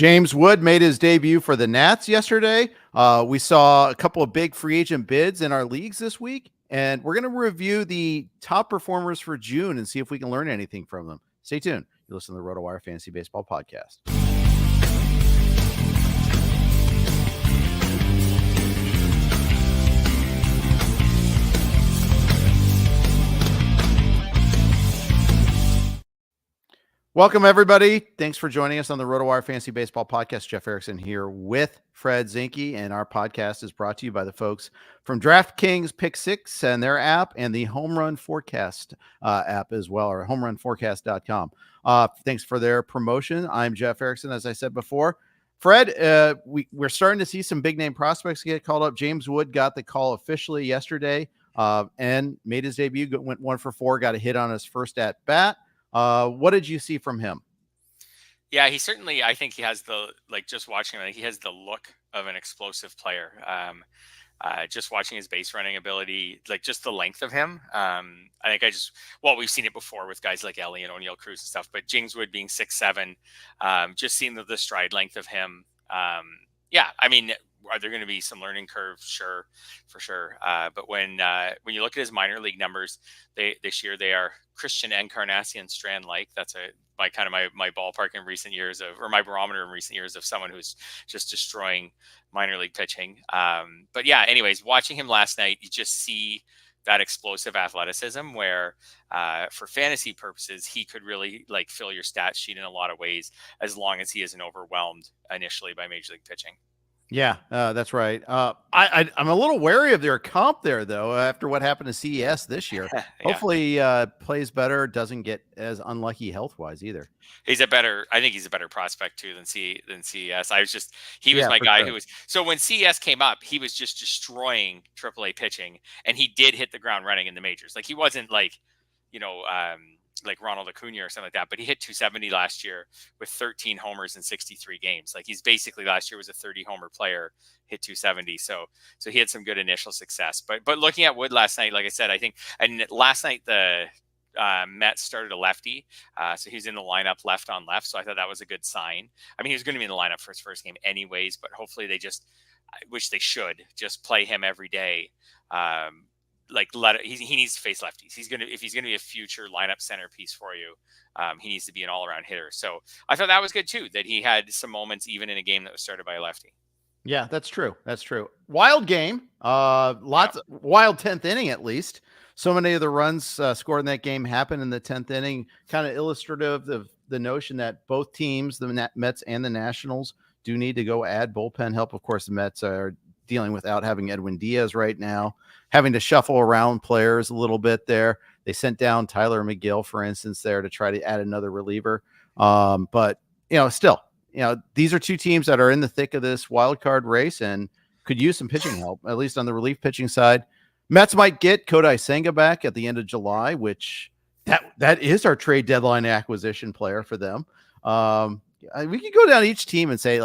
James Wood made his debut for the Nats yesterday. We saw a couple of big free agent bids in our leagues this week, and we're going to review the top performers for June and see if we can learn anything from them. Stay tuned. You listen to the RotoWire Fantasy Baseball Podcast. Welcome, everybody. Thanks for joining us on the RotoWire Fantasy Baseball Podcast. Jeff Erickson here with Fred Zinkie, and our podcast is brought to you by the folks from DraftKings Pick 6 and their app, and the Home Run Forecast app as well, or homerunforecast.com. Thanks for their promotion. I'm Jeff Erickson, as I said before. Fred, we're starting to see some big-name prospects get called up. James Wood got the call officially yesterday and made his debut, went 1 for 4, got a hit on his first at-bat. What did you see from him? Yeah, he certainly, I think he has just watching him, he has the look of an explosive player. Just watching his base running ability, just the length of him. I think we've seen it before with guys like Ellie and O'Neill Cruz and stuff, but James Wood being 6'7", just seeing the stride length of him. Are there going to be some learning curves? Sure, for sure. But when you look at his minor league numbers, this year they are Christian Encarnacion Strand-like. That's my ballpark in recent years or my barometer in recent years of someone who's just destroying minor league pitching. But yeah, anyways, watching him last night, you just see that explosive athleticism where for fantasy purposes, he could really fill your stat sheet in a lot of ways as long as he isn't overwhelmed initially by major league pitching. Yeah, that's right. I'm a little wary of their comp there, though, after what happened to CES this year. Yeah. Hopefully plays better, doesn't get as unlucky health-wise either. I think he's a better prospect, too, than CES. He was my guy sure. Who was, so when CES came up, he was just destroying AAA pitching, and he did hit the ground running in the majors. He wasn't like Ronald Acuna or something like that, but he hit 270 last year with 13 homers in 63 games. He's basically last year was a 30 homer player, hit 270. So he had some good initial success, but looking at Wood last night, like I said, I think, and last night the Mets started a lefty. So he's in the lineup left on left. So I thought that was a good sign. I mean, he was going to be in the lineup for his first game anyways, but hopefully which they should just play him every day. He needs to face lefties. If he's gonna be a future lineup centerpiece for you, he needs to be an all-around hitter. So I thought that was good too, that he had some moments even in a game that was started by a lefty. Yeah, that's true. That's true. Wild game. Wild 10th inning at least. So many of the runs scored in that game happened in the 10th inning. Kind of illustrative of the notion that both teams, the Mets and the Nationals, do need to go add bullpen help. Of course, the Mets are dealing without having Edwin Diaz right now, having to shuffle around players a little bit there. They sent down Tyler McGill, for instance, there to try to add another reliever. But still, these are two teams that are in the thick of this wild card race and could use some pitching help, at least on the relief pitching side. Mets might get Kodei Senga back at the end of July, which that is our trade deadline acquisition player for them. We could go down each team and say,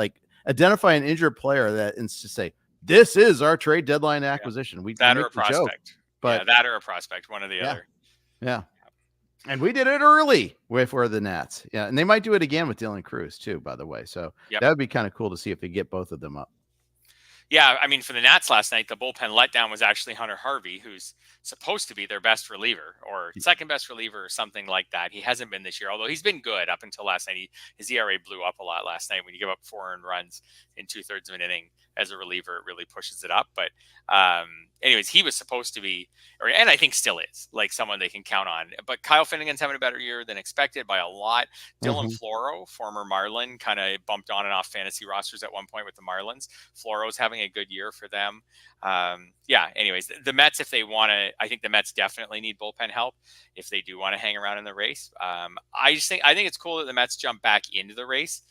identify an injured player and just say, this is our trade deadline acquisition. That or a prospect. That or a prospect, one or the other. Yeah. And we did it early for the Nats. Yeah. And they might do it again with Dylan Cruz too, by the way. So that would be kind of cool to see if they get both of them up. Yeah, I mean, for the Nats last night, the bullpen letdown was actually Hunter Harvey, who's supposed to be their best reliever or second best reliever or something like that. He hasn't been this year, although he's been good up until last night. His ERA blew up a lot last night. When you give up 4 earned runs in 2/3 of an inning as a reliever, it really pushes it up. But anyways, he was supposed to be, and I think still is, someone they can count on. But Kyle Finnegan's having a better year than expected by a lot. Dylan Floro, former Marlin, kind of bumped on and off fantasy rosters at one point with the Marlins. Floro's having a good year for them. Anyways, the Mets, if they want to, I think the Mets definitely need bullpen help if they do want to hang around in the race. I think it's cool that the Mets jump back into the race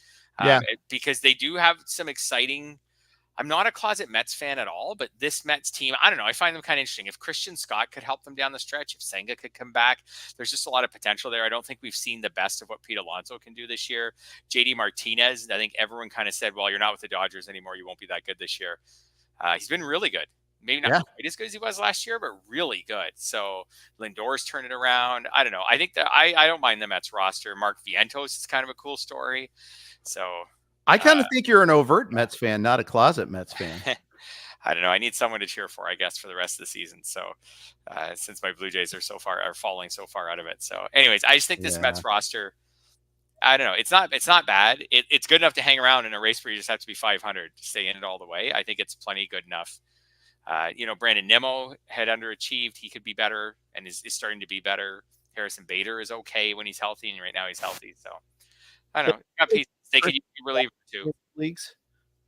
because they do have some exciting. I'm not a closet Mets fan at all, but this Mets team, I don't know. I find them kind of interesting. If Christian Scott could help them down the stretch, if Senga could come back, there's just a lot of potential there. I don't think we've seen the best of what Pete Alonso can do this year. JD Martinez, I think everyone kind of said, well, you're not with the Dodgers anymore. You won't be that good this year. He's been really good. Maybe not quite as good as he was last year, but really good. So Lindor's turned it around. I don't know. I think that I don't mind the Mets roster. Mark Vientos is kind of a cool story. So I kind of think you're an overt Mets fan, not a closet Mets fan. I don't know. I need someone to cheer for, I guess, for the rest of the season. So, since my Blue Jays are falling so far out of it. So, anyways, I just think this Mets roster, I don't know. It's not bad. It's good enough to hang around in a race where you just have to be 500 to stay in it all the way. I think it's plenty good enough. Brandon Nimmo had underachieved. He could be better and is starting to be better. Harrison Bader is okay when he's healthy, and right now he's healthy. So, I don't know. Got pieces. They could use a reliever too. Leagues?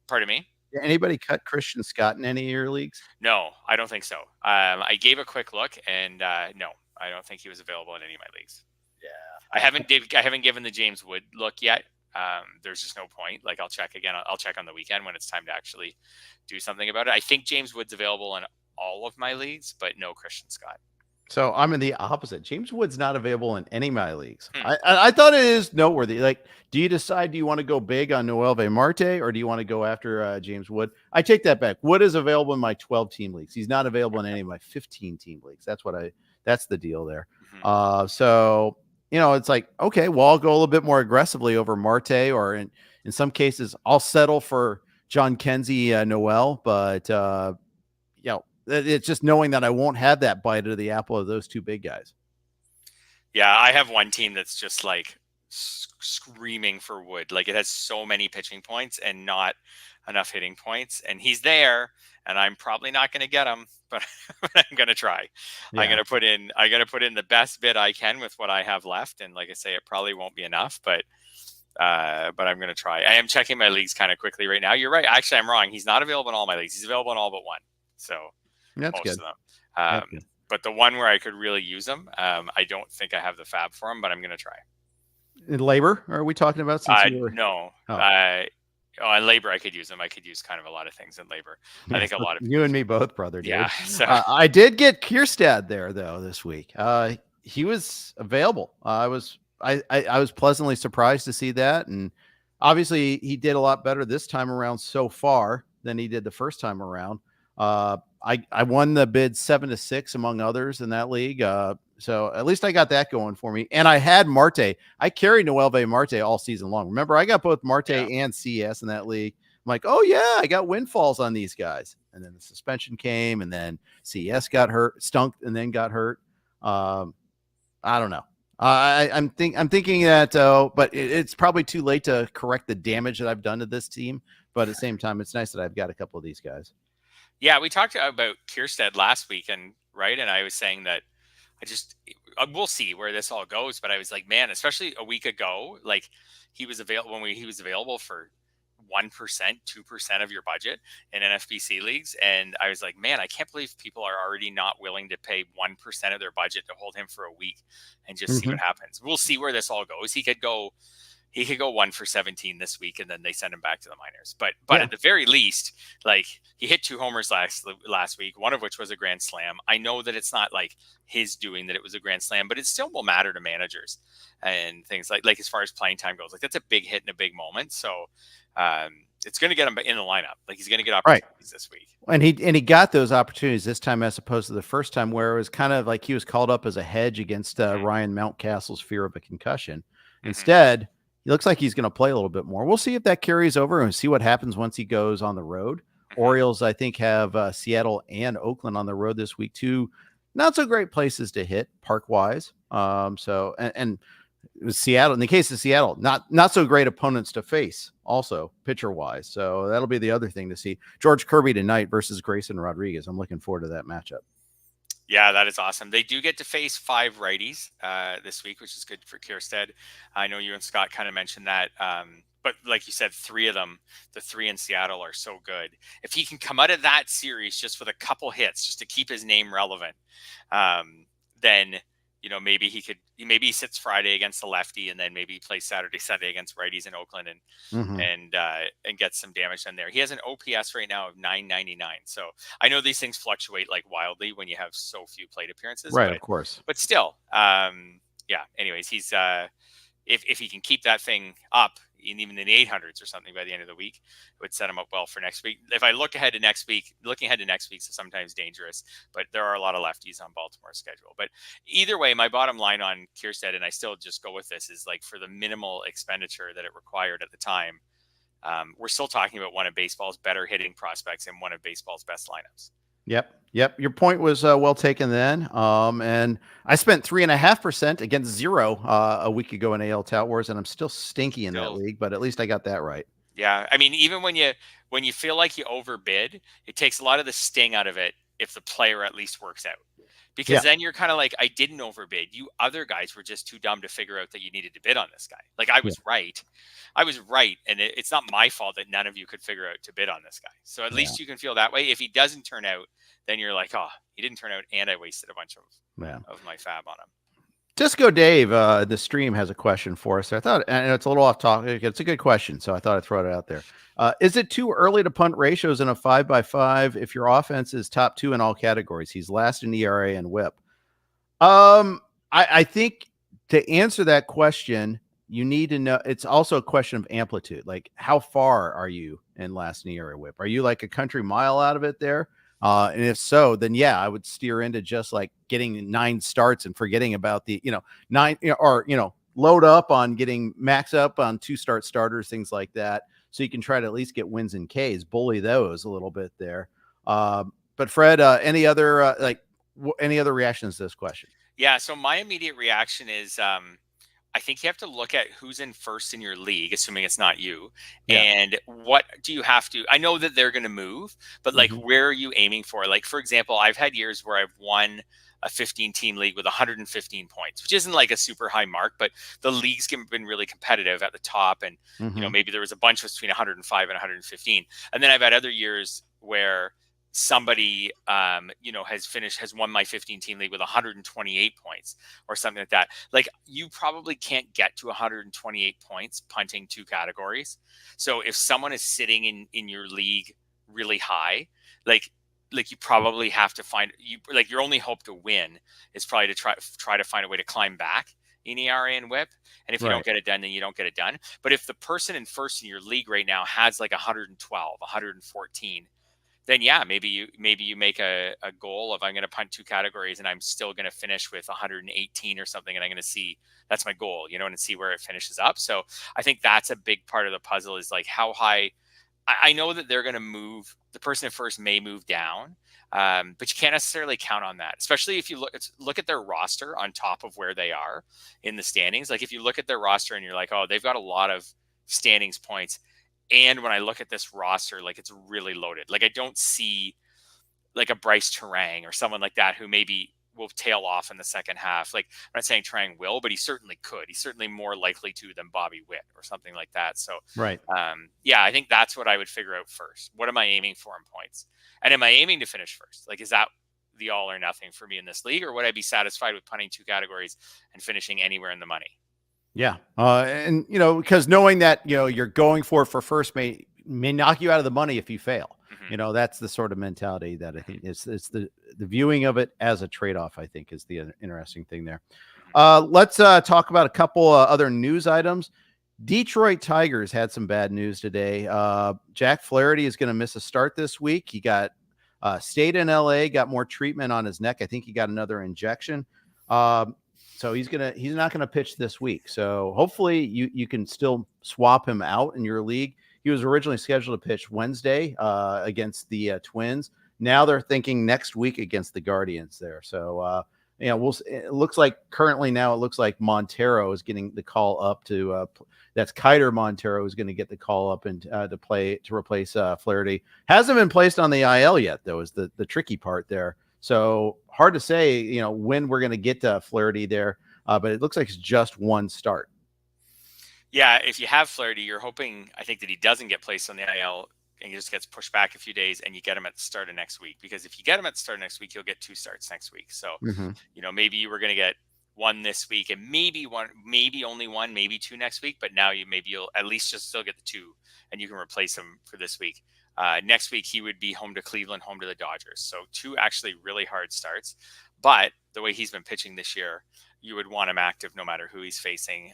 Pardon me? Did anybody cut Christian Scott in any of your leagues? No, I don't think so. I gave a quick look, and no, I don't think he was available in any of my leagues. Yeah, I haven't given the James Wood look yet. There's just no point. Like, I'll check again. I'll check on the weekend when it's time to actually do something about it. I think James Wood's available in all of my leagues, but no Christian Scott. So I'm in the opposite. James Wood's not available in any of my leagues. I thought it is noteworthy. Like, do you decide, do you want to go big on Noelvi Marte, or do you want to go after James Wood? I take that back. Wood is available in my 12-team leagues. He's not available in any of my 15-team leagues. That's the deal there. So, it's like, okay, well, I'll go a little bit more aggressively over Marte, or in some cases, I'll settle for John Kenzie Noel, but it's just knowing that I won't have that bite of the apple of those two big guys. Yeah, I have one team that's just like screaming for Wood. Like, it has so many pitching points and not enough hitting points, and he's there, and I'm probably not going to get him, but I'm going to try. Yeah. I'm going to put in the best bid I can with what I have left, and like I say, it probably won't be enough, but I'm going to try. I am checking my leagues kind of quickly right now. You're right. Actually, I'm wrong. He's not available in all my leagues. He's available in all but one. So that's most good. Of them. But the one where I could really use him, I don't think I have the fab for him, but I'm going to try. In labor, are we talking about? No. On labor, I could use them. I could use kind of a lot of things in labor. I think a lot of you and me both, brother. Dude. Yeah. So. I did get Kjerstad there though this week. He was available. I was pleasantly surprised to see that, and obviously he did a lot better this time around so far than he did the first time around. I won the bid 7-6 among others in that league. So at least I got that going for me. And I had Marte. I carried Noelvi Marte all season long. Remember, I got both Marte and CS in that league. I'm like, oh yeah, I got windfalls on these guys. And then the suspension came, and then CS got hurt, stunk, and then got hurt. I don't know. I'm thinking that, but it's probably too late to correct the damage that I've done to this team. But at the same time, it's nice that I've got a couple of these guys. Yeah, we talked about Kjerstad last week, and I was saying that we'll see where this all goes. But I was like, man, especially a week ago, like he was available he was available for 1%, 2% of your budget in NFBC leagues. And I was like, man, I can't believe people are already not willing to pay 1% of their budget to hold him for a week and just see what happens. We'll see where this all goes. He could go 1 for 17 this week, and then they send him back to the minors. But at the very least, like, he hit 2 homers last week, one of which was a grand slam. I know that it's not like his doing that it was a grand slam, but it still will matter to managers and things like as far as playing time goes. Like, that's a big hit in a big moment. So it's going to get him in the lineup. Like, he's going to get opportunities this week. And he got those opportunities this time as opposed to the first time, where it was kind of like he was called up as a hedge against Ryan Mountcastle's fear of a concussion. Instead, he looks like he's going to play a little bit more. We'll see if that carries over and see what happens once he goes on the road. Orioles, I think, have Seattle and Oakland on the road this week, too. Not so great places to hit park-wise. And Seattle, in the case of Seattle, not so great opponents to face also pitcher-wise. So that'll be the other thing to see. George Kirby tonight versus Grayson Rodriguez. I'm looking forward to that matchup. Yeah, that is awesome. They do get to face 5 righties this week, which is good for Kjerstad. I know you and Scott kind of mentioned that. But like you said, 3 of them, the 3 in Seattle, are so good. If he can come out of that series just with a couple hits, just to keep his name relevant, then maybe he sits Friday against the lefty, and then maybe he plays Saturday, Sunday against righties in Oakland, and gets some damage done there. He has an OPS right now of 999. So I know these things fluctuate like wildly when you have so few plate appearances, right? Of course, but still, yeah. Anyways, he's if he can keep that thing up, even in the 800s or something by the end of the week, it would set him up well for next week. If I look ahead to next week, looking ahead to next week is sometimes dangerous, but there are a lot of lefties on Baltimore's schedule. But either way, my bottom line on Kjerstad, and I still just go with this, is like, for the minimal expenditure that it required at the time, we're still talking about one of baseball's better hitting prospects and one of baseball's best lineups. Yep. Your point was well taken then. And I spent 3.5% against 0 a week ago in AL Tout Wars, and I'm still stinky in that league, but at least I got that right. Yeah. I mean, even when you feel like you overbid, it takes a lot of the sting out of it if the player at least works out. Because then you're kind of like, I didn't overbid. You other guys were just too dumb to figure out that you needed to bid on this guy. Like I was right. I was right. And it's not my fault that none of you could figure out to bid on this guy. So at least you can feel that way. If he doesn't turn out, then you're like, oh, he didn't turn out and I wasted a bunch of my fab on him. Disco Dave, the stream has a question for us. I thought, and it's a little off topic. It's a good question, so I thought I'd throw it out there. Is it too early to punt ratios in a 5x5 if your offense is top 2 in all categories? He's last in ERA and WHIP. I think to answer that question, you need to know. It's also a question of amplitude. Like, how far are you in last in ERA WHIP? Are you like a country mile out of it there? And if so, then I would steer into just like getting 9 starts and forgetting about the, 9 or, load up on getting max up on 2-start starters, things like that. So you can try to at least get wins and Ks, bully those a little bit there. But Fred, any other reactions to this question? Yeah. So my immediate reaction is, I think you have to look at who's in first in your league, assuming it's not you. Yeah. And what do you have to, I know that they're going to move, but like, where are you aiming for? Like, for example, I've had years where I've won a 15-team league with 115 points, which isn't like a super high mark, but the league's been really competitive at the top. And, maybe there was a bunch between 105 and 115. And then I've had other years where somebody, has won my 15-team league with 128 points or something like that. Like, you probably can't get to 128 points punting 2 categories. So if someone is sitting in your league really high, like you probably have to find your only hope to win is probably to try to find a way to climb back in ERA and WHIP. And if you don't get it done, then you don't get it done. But if the person in first in your league right now has like 112, 114, then maybe you make a goal of, I'm going to punt 2 categories and I'm still going to finish with 118 or something. And I'm going to see, that's my goal, and see where it finishes up. So I think that's a big part of the puzzle, is like how high. I know that they're going to move. The person at first may move down, but you can't necessarily count on that, especially if you look at their roster on top of where they are in the standings. Like, if you look at their roster and you're like, oh, they've got a lot of standings points. And when I look at this roster, like, it's really loaded. Like, I don't see like a Bryce Terang or someone like that who maybe will tail off in the second half. Like, I'm not saying Terang will, but he certainly could. He's certainly more likely to than Bobby Witt or something like that. So, I think that's what I would figure out first. What am I aiming for in points? And am I aiming to finish first? Like, is that the all or nothing for me in this league? Or would I be satisfied with punting 2 categories and finishing anywhere in the money? Yeah. And, because knowing that, you're going for first may knock you out of the money if you fail. That's the sort of mentality that I think it's the viewing of it as a trade-off, I think, is the interesting thing there. Let's talk about a couple other news items. Detroit Tigers had some bad news today. Jack Flaherty is going to miss a start this week. He got stayed in LA, got more treatment on his neck. I think he got another injection. So he's not gonna pitch this week. So hopefully you can still swap him out in your league. He was originally scheduled to pitch Wednesday against the Twins. Now they're thinking next week against the Guardians there. So it looks like currently now it looks like Montero is getting the call up to that's Kiter Montero is going to get the call up and to replace Flaherty. Hasn't been placed on the IL yet, though, is the tricky part there. So hard to say, when we're going to get to Flaherty there, but it looks like it's just 1 start. Yeah, if you have Flaherty, you're hoping, I think, that he doesn't get placed on the IL and he just gets pushed back a few days and you get him at the start of next week. Because if you get him at the start of next week, you'll get 2 starts next week. So, maybe you were going to get 1 this week and maybe only 1, maybe 2 next week. But now you'll at least just still get the 2 and you can replace him for this week. Next week, he would be home to Cleveland, home to the Dodgers. So 2 actually really hard starts. But the way he's been pitching this year, you would want him active no matter who he's facing.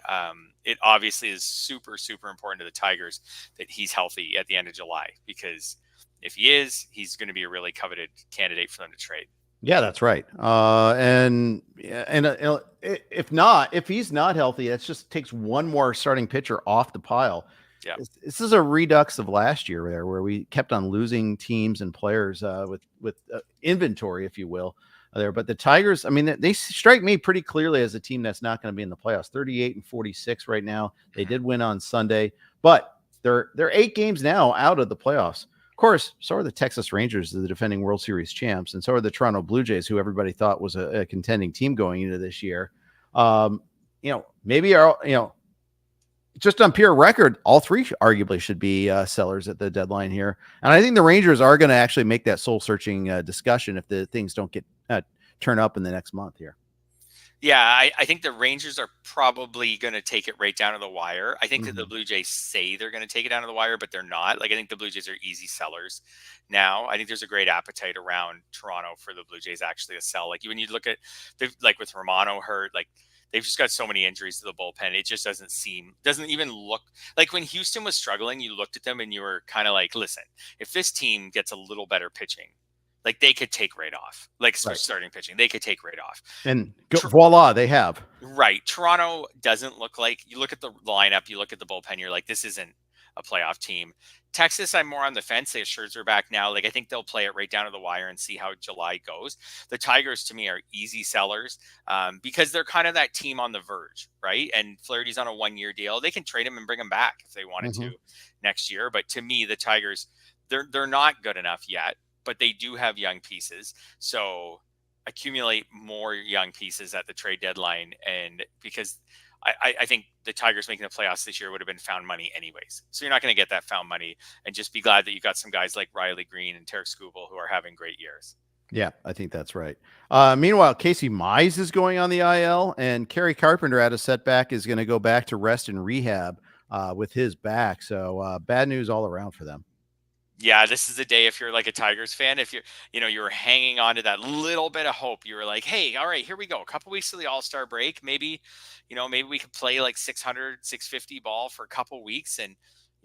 It obviously is super, super important to the Tigers that he's healthy at the end of July, because if he is, he's going to be a really coveted candidate for them to trade. Yeah, that's right. And if he's not healthy, it just takes 1 more starting pitcher off the pile. Yeah. This is a redux of last year there, where we kept on losing teams and players with inventory, if you will, there. But the Tigers, I mean, they strike me pretty clearly as a team that's not going to be in the playoffs. 38-46 right now. They did win on Sunday, but they're 8 games now out of the playoffs. Of course, so are the Texas Rangers, the defending World Series champs, and so are the Toronto Blue Jays, who everybody thought was a contending team going into this year. Maybe just on pure record, all 3 arguably should be sellers at the deadline here. And I think the Rangers are going to actually make that soul-searching discussion if the things don't get turn up in the next month here. Yeah, I think the Rangers are probably going to take it right down to the wire. I think that the Blue Jays say they're going to take it down to the wire, but they're not. Like, I think the Blue Jays are easy sellers now. I think there's a great appetite around Toronto for the Blue Jays actually to sell. Like, when you look at, like with Romano hurt, like, they've just got so many injuries to the bullpen. It just doesn't even look like when Houston was struggling, you looked at them and you were kind of like, listen, if this team gets a little better pitching, like they could take right off, like starting pitching, they could take right off. And voila, they have. Right. Toronto doesn't look like, you look at the lineup, you look at the bullpen, you're like, this isn't a playoff team. Texas, I'm more on the fence. They have Scherzer back now. Like, I think they'll play it right down to the wire and see how July goes. The Tigers, to me, are easy sellers because they're kind of that team on the verge, right? And Flaherty's on a 1-year deal. They can trade him and bring him back if they wanted to next year. But to me, the Tigers, they're not good enough yet, but they do have young pieces. So accumulate more young pieces at the trade deadline. And because I think the Tigers making the playoffs this year would have been found money anyways. So you're not going to get that found money, and just be glad that you got some guys like Riley Green and Tarek Skubal who are having great years. Yeah, I think that's right. Meanwhile, Casey Mize is going on the IL, and Kerry Carpenter had a setback, is going to go back to rest and rehab with his back. So bad news all around for them. Yeah, this is the day if you're like a Tigers fan, if you were hanging on to that little bit of hope. You were like, hey, all right, here we go. A couple weeks to the All-Star break. Maybe we could play like 600, 650 ball for a couple weeks and,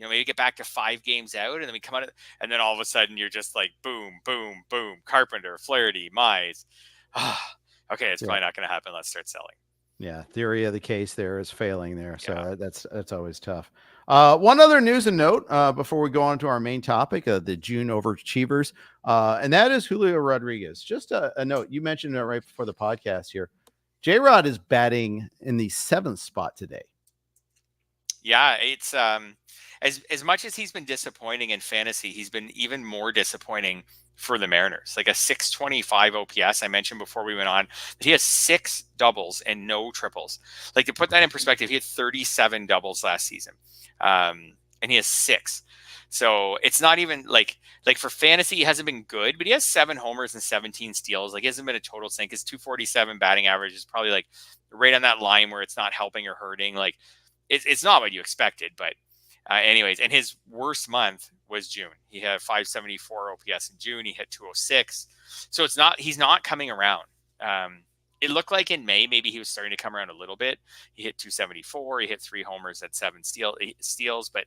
maybe get back to 5 games out, and then we come out, and then all of a sudden you're just like, boom, boom, boom, Carpenter, Flaherty, Mize. Okay, it's probably not going to happen. Let's start selling. Yeah, theory of the case there is failing there. So that's always tough. One other news and note before we go on to our main topic of the June overachievers, and that is Julio Rodriguez. Just a note, you mentioned it right before the podcast here. J-Rod is batting in the 7th spot today. Yeah, it's as much as he's been disappointing in fantasy, he's been even more disappointing for the Mariners. Like a 625 OPS. I mentioned before we went on that he has 6 doubles and no triples. Like, to put that in perspective, he had 37 doubles last season, and he has 6. So it's not even like for fantasy, he hasn't been good, but he has 7 homers and 17 steals. Like, he hasn't been a total sink. His 247 batting average is probably like right on that line where it's not helping or hurting. Like, it's not what you expected, but anyways, and his worst month was June. He had 574 OPS in June. He hit 206. So he's not coming around. It looked like in May, maybe he was starting to come around a little bit. He hit 274. He hit 3 homers at 7 steals. But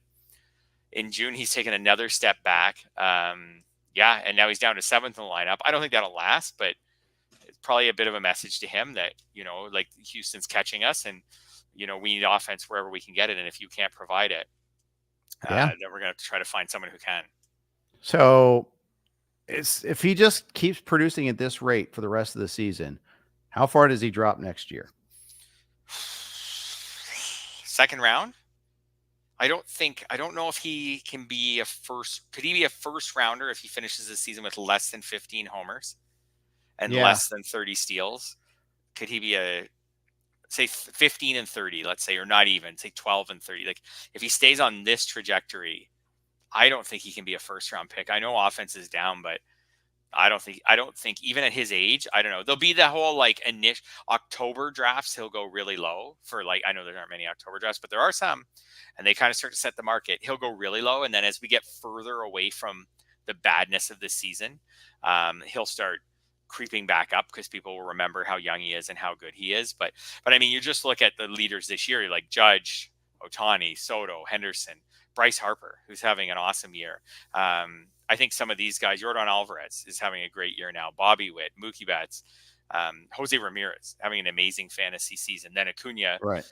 in June, he's taken another step back. And now he's down to 7th in the lineup. I don't think that'll last, but it's probably a bit of a message to him that, like, Houston's catching us, and, we need offense wherever we can get it. And if you can't provide it, then we're going to have to try to find someone who can. So if he just keeps producing at this rate for the rest of the season, how far does he drop next year? 2nd round? I don't know if he can be could he be a first rounder if he finishes the season with less than 15 homers and less than 30 steals? Could he be say 15 and 30, let's say, or not even, say 12 and 30. Like, if he stays on this trajectory, I don't think he can be a first round pick. I know offense is down, but I don't think even at his age, I don't know. There'll be the whole like initial October drafts. He'll go really low for I know there aren't many October drafts, but there are some, and they kind of start to set the market. He'll go really low. And then as we get further away from the badness of this season, he'll start creeping back up because people will remember how young he is and how good he is. But I mean, you just look at the leaders this year, like Judge, Ohtani, Soto, Henderson, Bryce Harper, who's having an awesome year. I think some of these guys, Yordan Alvarez is having a great year now. Bobby Witt, Mookie Betts, Jose Ramirez having an amazing fantasy season. Then Acuna, Right.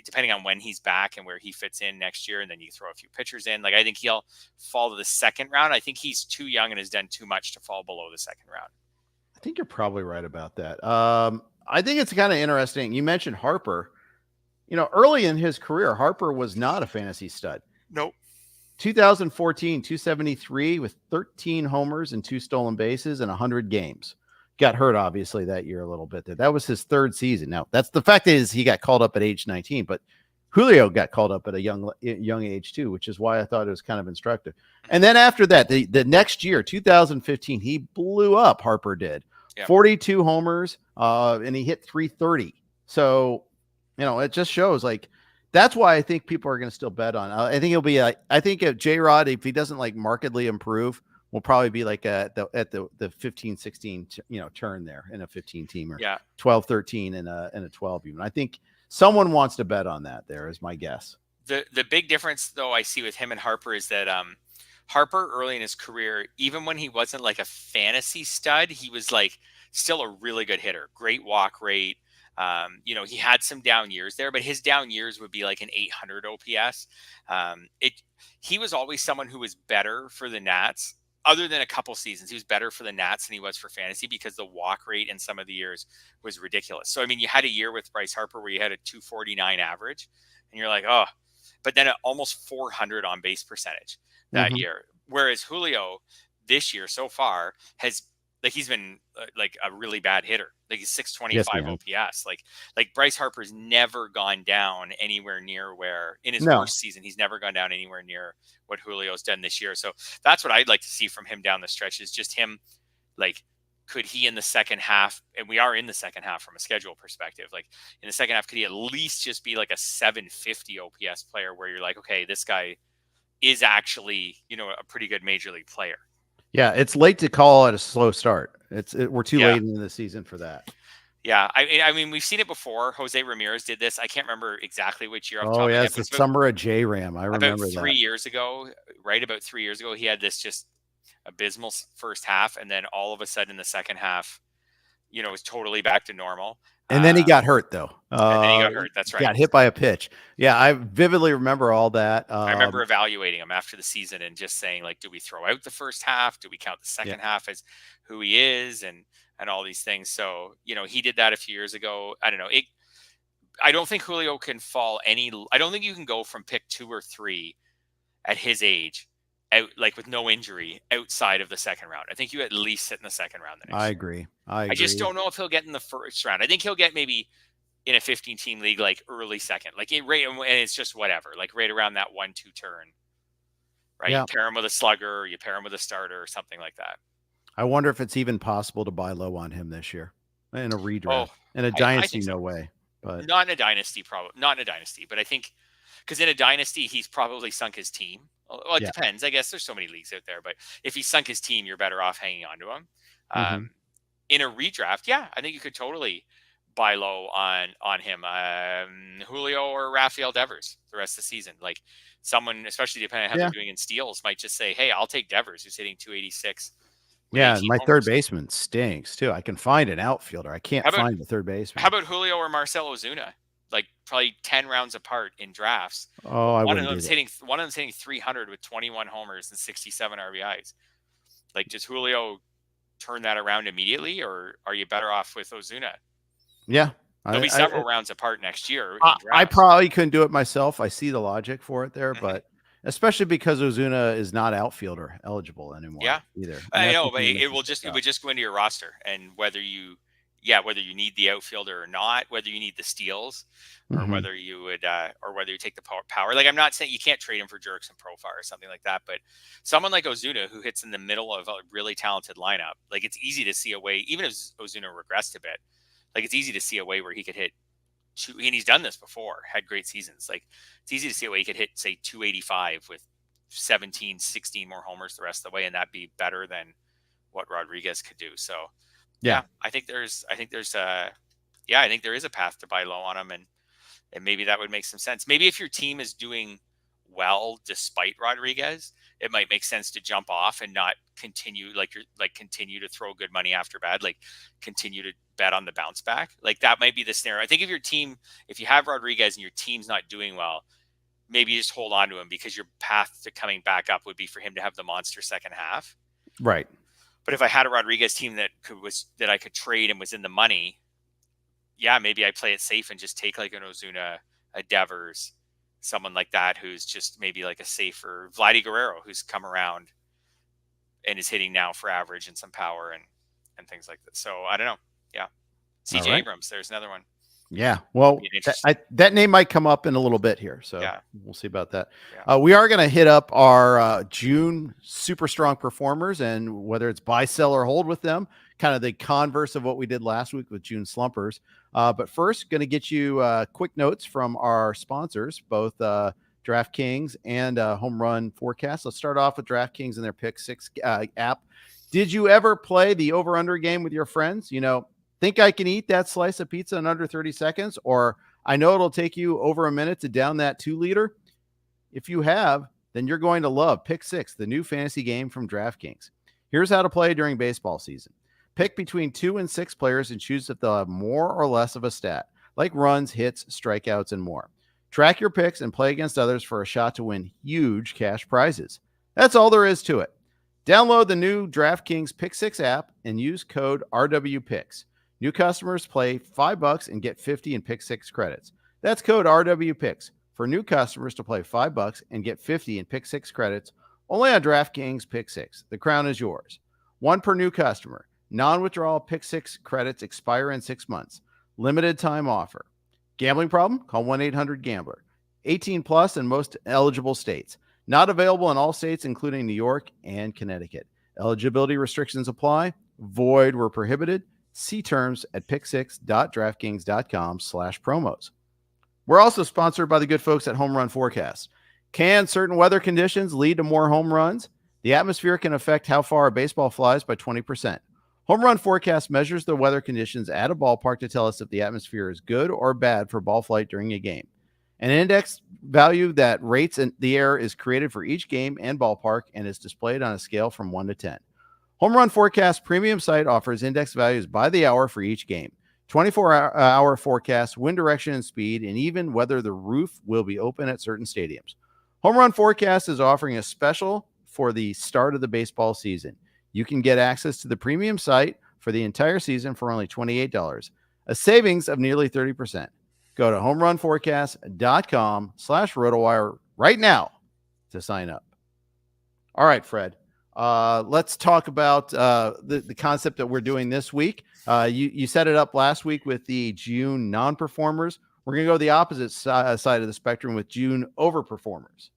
Depending on when he's back and where he fits in next year, and then you throw a few pitchers in. Like, I think he'll fall to the second round. I think he's too young and has done too much to fall below the second round. I think you're probably right about that. I think it's kind of interesting. You mentioned Harper. Early in his career, Harper was not a fantasy stud. Nope. 2014, 273 with 13 homers and 2 stolen bases in 100 games. Got hurt, obviously, that year a little bit there. That was his 3rd season. Now, that's the fact is he got called up at age 19, but Julio got called up at a young age too, which is why I thought it was kind of instructive. And then after that, the next year, 2015, he blew up. Harper did. Yep. 42 homers, and he hit 330. So, it just shows like that's why I think people are going to still bet on. I think it'll be I think if J-Rod, if he doesn't like markedly improve, will probably be like at the 15, 16, turn there in a 15 teamer. Yeah. 12, 13 and a 12 even. I think someone wants to bet on that. There is my guess. The big difference though I see with him and Harper is that Harper early in his career, even when he wasn't like a fantasy stud, he was like still a really good hitter, great walk rate. He had some down years there, but his down years would be like an 800 OPS. He was always someone who was better for the Nats. Other than a couple seasons, he was better for the Nats than he was for fantasy because the walk rate in some of the years was ridiculous. So, I mean, you had a year with Bryce Harper where you had a 249 average and you're like, oh, but then almost 400 on base percentage that year. Whereas Julio this year so far he's been like a really bad hitter. Like he's 625 OPS. Like Bryce Harper's never gone down anywhere near where in his worst season, he's never gone down anywhere near what Julio's done this year. So that's what I'd like to see from him down the stretch is just him. Like, could he in the second half, and we are in the second half from a schedule perspective, like in the second half, could he at least just be like a 750 OPS player where you're like, okay, this guy is actually, a pretty good major league player. Yeah, it's late to call it a slow start. We're too late in the season for that. Yeah, I mean, we've seen it before. Jose Ramirez did this. I can't remember exactly which year. Oh, yeah, it's the summer of J-Ram. I remember about 3 years ago, right? About 3 years ago, he had this just abysmal first half, and then all of a sudden in the second half, was totally back to normal. And then he got hurt, though. And then he got hurt. That's right. Got hit by a pitch. Yeah, I vividly remember all that. I remember evaluating him after the season and just saying, like, do we throw out the first half? Do we count the second half as who he is? And all these things. So, he did that a few years ago. I don't know. I don't think Julio can fall I don't think you can go from pick 2 or 3 at his age out, like with no injury outside of the second round. I think you at least sit in the second round. I agree. I just don't know if he'll get in the first round. I think he'll get maybe in a 15 team league, like early second, like and it's just whatever, like right around that 1-2 turn, right? Yeah. You pair him with a slugger, or you pair him with a starter or something like that. I wonder if it's even possible to buy low on him this year in a redraft. In a dynasty, no way. But not in a dynasty, probably not in a dynasty. But I think because in a dynasty, he's probably sunk his team. Well, it depends. I guess there's so many leagues out there, but if he sunk his team, you're better off hanging on to him. In a redraft, I think you could totally buy low on him. Julio or Rafael Devers the rest of the season. Like someone, especially depending on how they're doing in steals, might just say, "Hey, I'll take Devers, who's hitting 286." Yeah, my third baseman stinks too. I can find an outfielder. I can't find the third baseman. How about Julio or Marcell Ozuna? Like probably 10 rounds apart in drafts. Oh, one of them's hitting 300 with 21 homers and 67 RBIs. Like, does Julio turn that around immediately, or are you better off with Ozuna? Yeah, there'll be several rounds apart next year. I probably couldn't do it myself. I see the logic for it there, but especially because Ozuna is not outfielder eligible anymore. Either. I know, but it would just go into your roster, and whether you need the outfielder or not, whether you need the steals, or whether you would, or whether you take the power. Like, I'm not saying you can't trade him for Jerks and Profar or something like that, but someone like Ozuna who hits in the middle of a really talented lineup, like it's easy to see a way, even if Ozuna regressed a bit, like it's easy to see a way where he could hit 2, and he's done this before, had great seasons. Like it's easy to see a way he could hit, say, 285 with 17, 16 more homers the rest of the way, and that'd be better than what Rodriguez could do. So I think there is a path to buy low on him, and maybe that would make some sense. Maybe if your team is doing well despite Rodriguez, it might make sense to jump off and not continue continue to throw good money after bad, like continue to bet on the bounce back. Like that might be the scenario. I think if you have Rodriguez and your team's not doing well, maybe you just hold on to him, because your path to coming back up would be for him to have the monster second half. Right. But if I had a Rodriguez team that I could trade and was in the money, yeah, maybe I play it safe and just take like an Ozuna, a Devers, someone like that who's just maybe like a safer Vladdy Guerrero, who's come around and is hitting now for average and some power and things like that. So I don't know. Yeah. CJ Abrams, there's another one. Yeah. Well, that name might come up in a little bit here. So we'll see about that. Yeah. We are going to hit up our June super strong performers, and whether it's buy, sell, or hold with them, kind of the converse of what we did last week with June slumpers. But first, going to get you quick notes from our sponsors, both DraftKings and Home Run Forecast. Let's start off with DraftKings and their Pick 6 app. Did you ever play the over-under game with your friends? Think I can eat that slice of pizza in under 30 seconds? Or I know it'll take you over a minute to down that 2-liter? If you have, then you're going to love Pick 6, the new fantasy game from DraftKings. Here's how to play during baseball season. Pick between 2 and 6 players and choose if they'll have more or less of a stat, like runs, hits, strikeouts, and more. Track your picks and play against others for a shot to win huge cash prizes. That's all there is to it. Download the new DraftKings Pick 6 app and use code RWPICKS. New customers play $5 and get 50 in Pick 6 credits. That's code RWPICKS for new customers to play $5 and get 50 in Pick 6 credits only on DraftKings Pick 6. The crown is yours. One per new customer. Non-withdrawal Pick 6 credits expire in 6 months. Limited time offer. Gambling problem? Call 1-800-GAMBLER. 18 plus in most eligible states. Not available in all states, including New York and Connecticut. Eligibility restrictions apply. Void where prohibited. See terms at pick6.draftkings.com/promos. We're also sponsored by the good folks at Home Run Forecast. Can certain weather conditions lead to more home runs? The atmosphere can affect how far a baseball flies by 20%. Home Run Forecast measures the weather conditions at a ballpark to tell us if the atmosphere is good or bad for ball flight during a game. An index value that rates the air is created for each game and ballpark and is displayed on a scale from 1 to 10. Home Run Forecast premium site offers index values by the hour for each game, 24-hour forecast, wind direction and speed, and even whether the roof will be open at certain stadiums. Home Run Forecast is offering a special for the start of the baseball season. You can get access to the premium site for the entire season for only $28, a savings of nearly 30%. Go to homerunforecast.com/RotoWire right now to sign up. All right, Fred. Let's talk about the concept that we're doing this week. You set it up last week with the June non-performers. We're going to go the opposite side of the spectrum with June overperformers.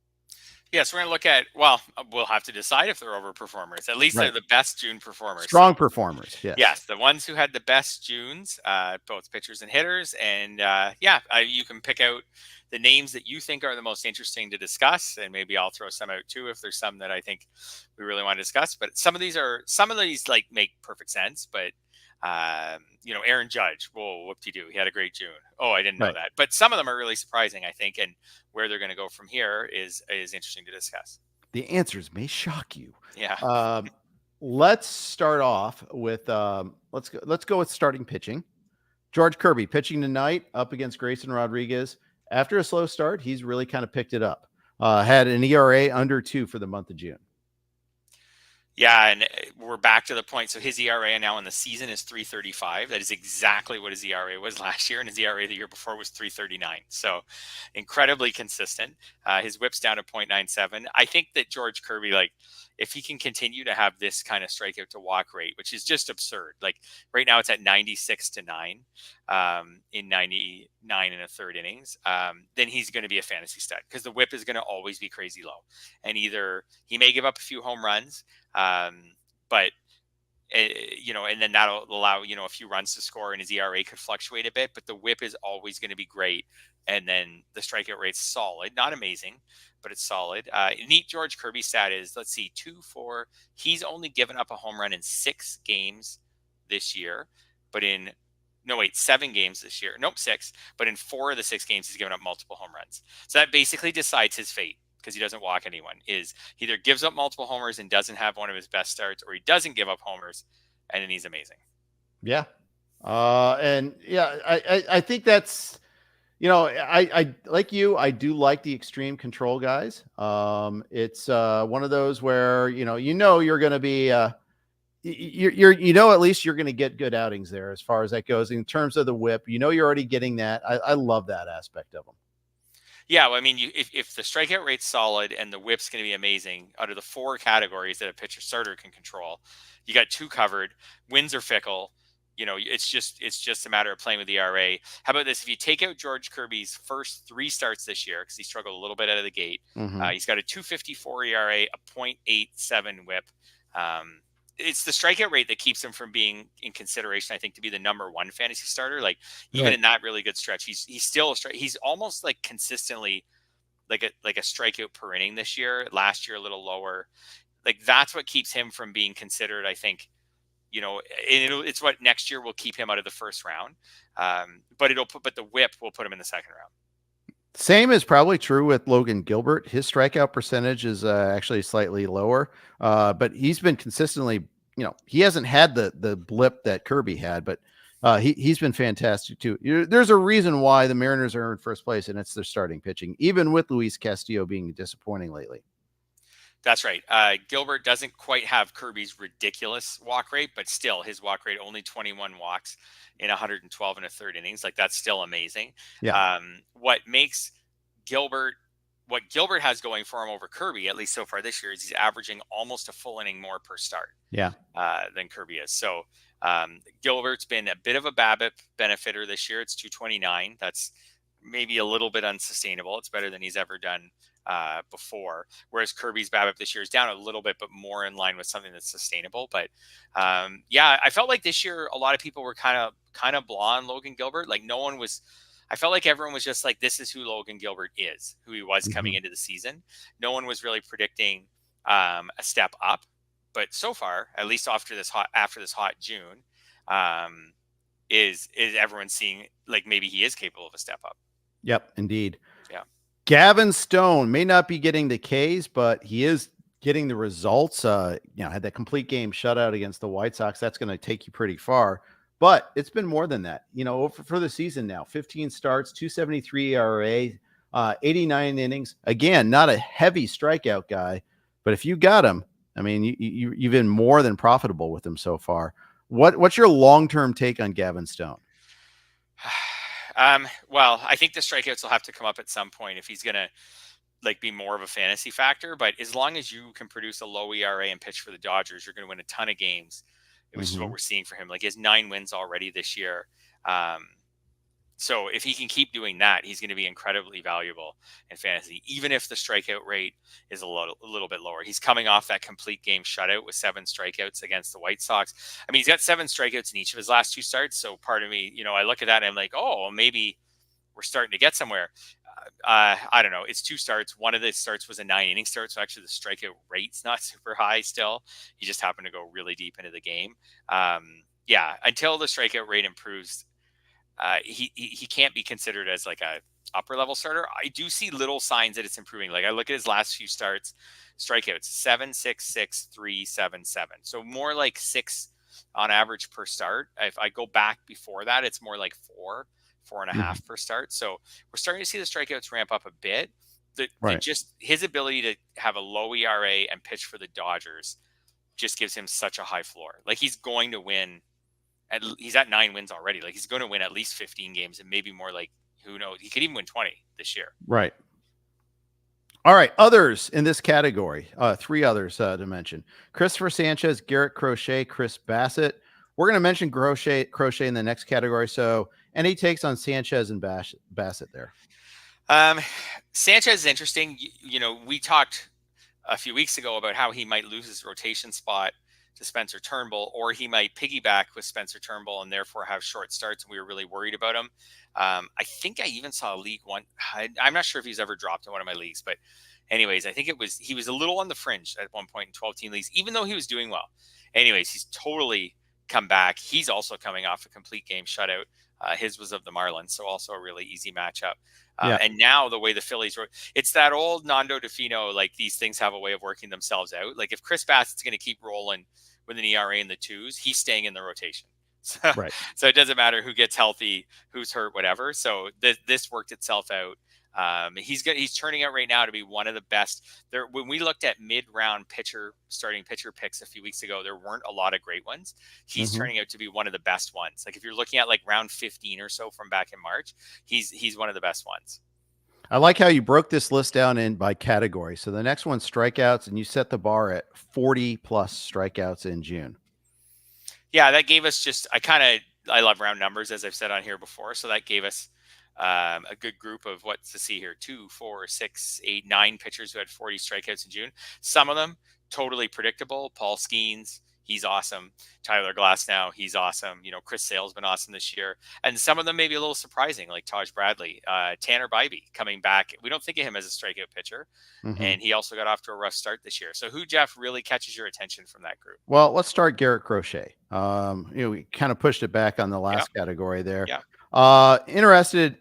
Yes, we're going to look at, we'll have to decide if they're overperformers. At least they're the best June performers. Strong performers, yes. Yes, the ones who had the best Junes, both pitchers and hitters. And you can pick out the names that you think are the most interesting to discuss. And maybe I'll throw some out too if there's some that I think we really want to discuss. But some of these like make perfect sense. But Aaron Judge, whoa, whoop-de-doo, he had a great June. Oh, I didn't know that. But some of them are really surprising, I think, and where they're going to go from here is interesting to discuss. The answers may shock you. Yeah. Let's start off with let's go with starting pitching. George Kirby pitching tonight up against Grayson Rodriguez. After a slow start, he's really kind of picked it up. Had an ERA under 2 for the month of June. Yeah, and we're back to the point. So his ERA now in the season is 3.35. That is exactly what his ERA was last year, and his ERA the year before was 3.39. So incredibly consistent. His whip's down to 0.97. I think that George Kirby, if he can continue to have this kind of strikeout to walk rate, which is just absurd. Like right now it's at 96-9 in 99 and a third innings. Then he's going to be a fantasy stud because the whip is going to always be crazy low. And either he may give up a few home runs, but and then that'll allow, a few runs to score and his ERA could fluctuate a bit, but the whip is always going to be great. And then the strikeout rate's solid, not amazing, but it's solid. Neat George Kirby stat is, let's see, 2-4. He's only given up a home run in 6 games this year, but 7 games this year. Nope, 6. But in 4 of the 6 games, he's given up multiple home runs. So that basically decides his fate. because he doesn't walk anyone, is he either gives up multiple homers and doesn't have one of his best starts, or he doesn't give up homers and then he's amazing. Yeah. And yeah, I think that's, I like you, I do like the extreme control guys. It's one of those where, you're going to be, at least you're going to get good outings there as far as that goes in terms of the whip. You're already getting that. I love that aspect of them. Yeah, well, I mean, if the strikeout rate's solid and the whip's going to be amazing, out of the 4 categories that a pitcher starter can control, you got 2 covered. Wins are fickle. It's just a matter of playing with the ERA. How about this? If you take out George Kirby's first 3 starts this year, because he struggled a little bit out of the gate, he's got a 2.54 ERA, a 0.87 whip. It's the strikeout rate that keeps him from being in consideration, I think, to be the number 1 fantasy starter. Like even in that really good stretch, he's still he's almost like consistently like a strikeout per inning this year. Last year a little lower. Like that's what keeps him from being considered, I think. It's what next year will keep him out of the first round. But the whip will put him in the second round. Same is probably true with Logan Gilbert. His strikeout percentage is actually slightly lower, but he's been consistently, he hasn't had the blip that Kirby had, but he's been fantastic too. There's a reason why the Mariners are in first place, and it's their starting pitching, even with Luis Castillo being disappointing lately. That's right. Gilbert doesn't quite have Kirby's ridiculous walk rate, but still his walk rate only 21 walks in 112 and a third innings. Like that's still amazing. Yeah. What Gilbert has going for him over Kirby, at least so far this year, is he's averaging almost a full inning more per start. Yeah. Than Kirby is. So Gilbert's been a bit of a BABIP benefitter this year. It's 229. That's maybe a little bit unsustainable. It's better than he's ever done before, whereas Kirby's BABIP this year is down a little bit, but more in line with something that's sustainable. But I felt like this year a lot of people were kind of blah on Logan Gilbert. Like I felt like everyone was just like, this is who Logan Gilbert is, who he was coming into the season. No one was really predicting a step up, but so far, at least after this hot June, is everyone seeing like maybe he is capable of a step up. Yep, indeed. Yeah. Gavin Stone may not be getting the Ks, but he is getting the results. Had that complete game shutout against the White Sox. That's going to take you pretty far. But it's been more than that. For the season now, 15 starts, 2.73 ERA, 89 innings. Again, not a heavy strikeout guy, but if you got him, I mean, you've been more than profitable with him so far. What's your long-term take on Gavin Stone? Well, I think the strikeouts will have to come up at some point if he's going to be more of a fantasy factor. But as long as you can produce a low ERA and pitch for the Dodgers, you're going to win a ton of games, which is what we're seeing for him. Like he has 9 wins already this year. So if he can keep doing that, he's going to be incredibly valuable in fantasy, even if the strikeout rate is a little bit lower. He's coming off that complete game shutout with 7 strikeouts against the White Sox. I mean, he's got 7 strikeouts in each of his last 2 starts. So part of me, I look at that and I'm like, oh, maybe we're starting to get somewhere. I don't know. It's 2 starts. One of the starts was a 9-inning start. So actually the strikeout rate's not super high still. He just happened to go really deep into the game. Until the strikeout rate improves, he can't be considered as like a upper level starter. I do see little signs that it's improving. Like I look at his last few starts, strikeouts 7, 6, 6, 3, 7, 7. So more like 6 on average per start. If I go back before that, it's more like 4.5 per start. So we're starting to see the strikeouts ramp up a bit. Just his ability to have a low ERA and pitch for the Dodgers just gives him such a high floor. Like he's going to win. He's at 9 wins already. Like he's going to win at least 15 games and maybe more. Like who knows? He could even win 20 this year. Right. All right. Others in this category, 3 others to mention: Christopher Sanchez, Garrett Crochet, Chris Bassitt. We're going to mention Crochet in the next category. So any takes on Sanchez and Bassitt there? Sanchez is interesting. We talked a few weeks ago about how he might lose his rotation spot to Spencer Turnbull, or he might piggyback with Spencer Turnbull and therefore have short starts. And we were really worried about him. I think I even saw a league one. I'm not sure if he's ever dropped in one of my leagues, but anyways, I think he was a little on the fringe at one point in 12-team leagues, even though he was doing well. Anyways, he's totally come back. He's also coming off a complete game shutout. His was of the Marlins, so also a really easy matchup. And now the way the Phillies were, it's that old Nando DeFino, like these things have a way of working themselves out. Like if Chris Bassitt's going to keep rolling with an ERA in the 2s, he's staying in the rotation. So, Right. So it doesn't matter who gets healthy, who's hurt, whatever. So this worked itself out. He's turning out right now to be one of the best. There, when we looked at mid-round starting pitcher picks a few weeks ago, there weren't a lot of great ones. He's turning out to be one of the best ones. Like if you're looking at like round 15 or so from back in March, he's one of the best ones. I like how you broke this list down in by category. So the next one's strikeouts, and you set the bar at 40 plus strikeouts in June. Yeah, that gave us I love round numbers, as I've said on here before. So that gave us a good group of what's to see here: 2, 4, 6, 8, 9 pitchers who had 40 strikeouts in June. Some of them totally predictable. Paul Skeens, he's awesome. Tyler Glasnow, he's awesome. Chris Sale's been awesome this year. And some of them may be a little surprising, like Taj Bradley, Tanner Bibee coming back. We don't think of him as a strikeout pitcher. And he also got off to a rough start this year. So who, Jeff, really catches your attention from that group? Well, let's start Garrett Crochet. We kind of pushed it back on the last category there. Yeah. Interesting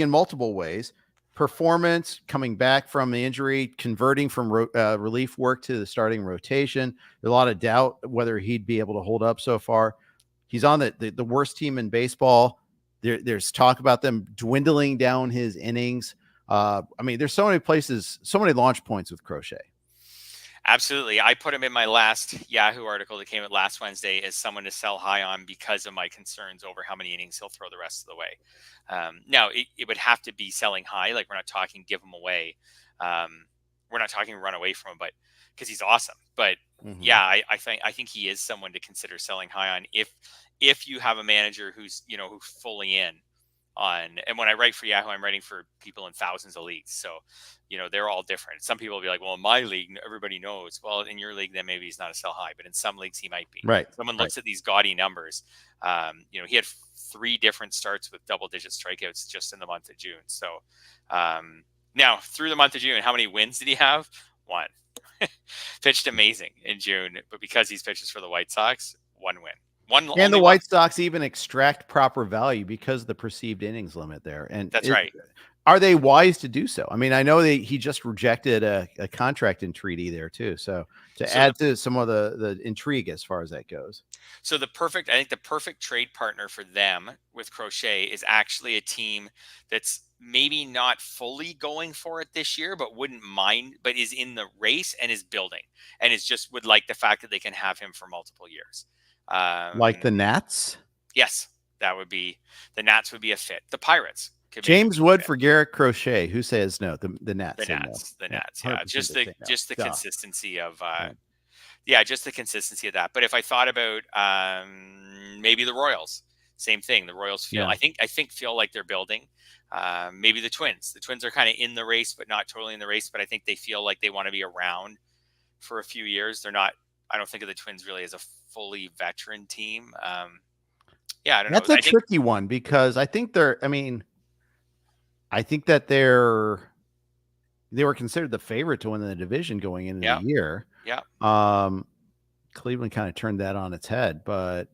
in multiple ways. Performance, coming back from the injury, converting from relief work to the starting rotation. There's a lot of doubt whether he'd be able to hold up so far. He's on the worst team in baseball. There's talk about them dwindling down his innings. There's so many places, so many launch points with Crochet. Absolutely. I put him in my last Yahoo article that came out last Wednesday as someone to sell high on because of my concerns over how many innings he'll throw the rest of the way. Now, it would have to be selling high. Like, we're not talking give him away. We're not talking run away from him, but because he's awesome. But I think he is someone to consider selling high on if you have a manager who's fully in on. And when I write for Yahoo, I'm writing for people in thousands of leagues. So, they're all different. Some people will be like, well, in my league, everybody knows. Well, in your league, then maybe he's not a sell high, but in some leagues he might be. Right. Someone looks at these gaudy numbers. He had 3 different starts with double-digit strikeouts just in the month of June. So now through the month of June, how many wins did he have? 1. Pitched amazing in June, but because he's pitches for the White Sox, 1 win. And the White Sox even extract proper value because of the perceived innings limit there. And that's right. Are they wise to do so? I mean, I know he just rejected a contract entreaty there too. So add to some of the intrigue as far as that goes. So I think the perfect trade partner for them with Crochet is actually a team that's maybe not fully going for it this year, but wouldn't mind, but is in the race and is building and is just would like the fact that they can have him for multiple years. Like the Nats? Yes, the Nats would be a fit. The Pirates. James Wood for Garrett Crochet. Who says no? The Nats. The Nats. Yeah. Just the consistency of just the consistency of that. But if I thought about maybe the Royals, same thing. The Royals feel I think feel like they're building. Maybe the Twins. The Twins are kind of in the race, but not totally in the race. But I think they feel like they want to be around for a few years. They're not. I don't think of the Twins really as a fully veteran team. I don't know. That's a tricky one because I think I think that they were considered the favorite to win the division going into the year. Yeah. Cleveland kind of turned that on its head, but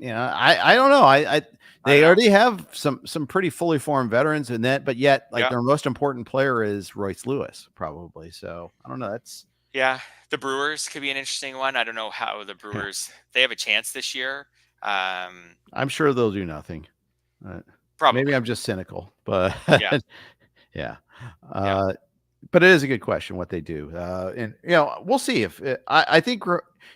I don't know. They already have some pretty fully formed veterans in that, but yet their most important player is Royce Lewis, probably. So I don't know. The Brewers could be an interesting one. I don't know how the Brewers they have a chance this year. I'm sure they'll do nothing. Probably. Maybe I'm just cynical, but but it is a good question what they do. And we'll see if I think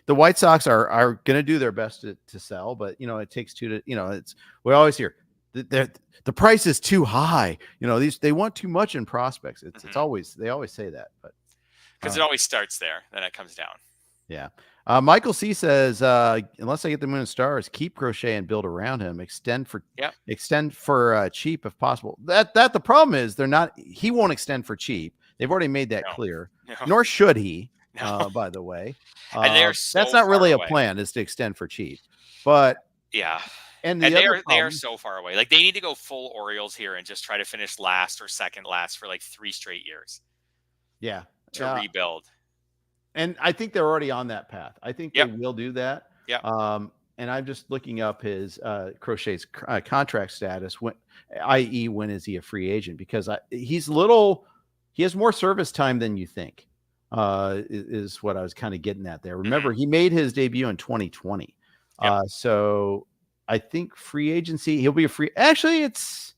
the White Sox are going to do their best to sell, but it takes two to, we always hear the price is too high. They want too much in prospects. It's always, they always say that, but because it always starts there, then it comes down. Yeah. Michael C says, unless I get the Moon and Stars, keep Crochet and build around him. Extend for cheap if possible. That the problem is he won't extend for cheap. They've already made that clear. No. Nor should he. No. By the way, and that's not really a plan, is to extend for cheap. But and they are so far away. Like they need to go full Orioles here and just try to finish last or second last for like 3 straight years. Yeah, to rebuild. And I think they're already on that path. I think they will do that. Yeah. and I'm just looking up his Crochet's contract status. When, i.e., when is he a free agent? Because he has more service time than you think. Is what I was kind of getting at there. Remember, he made his debut in 2020. Yep. So I think free agency, he'll be a free. Actually, it's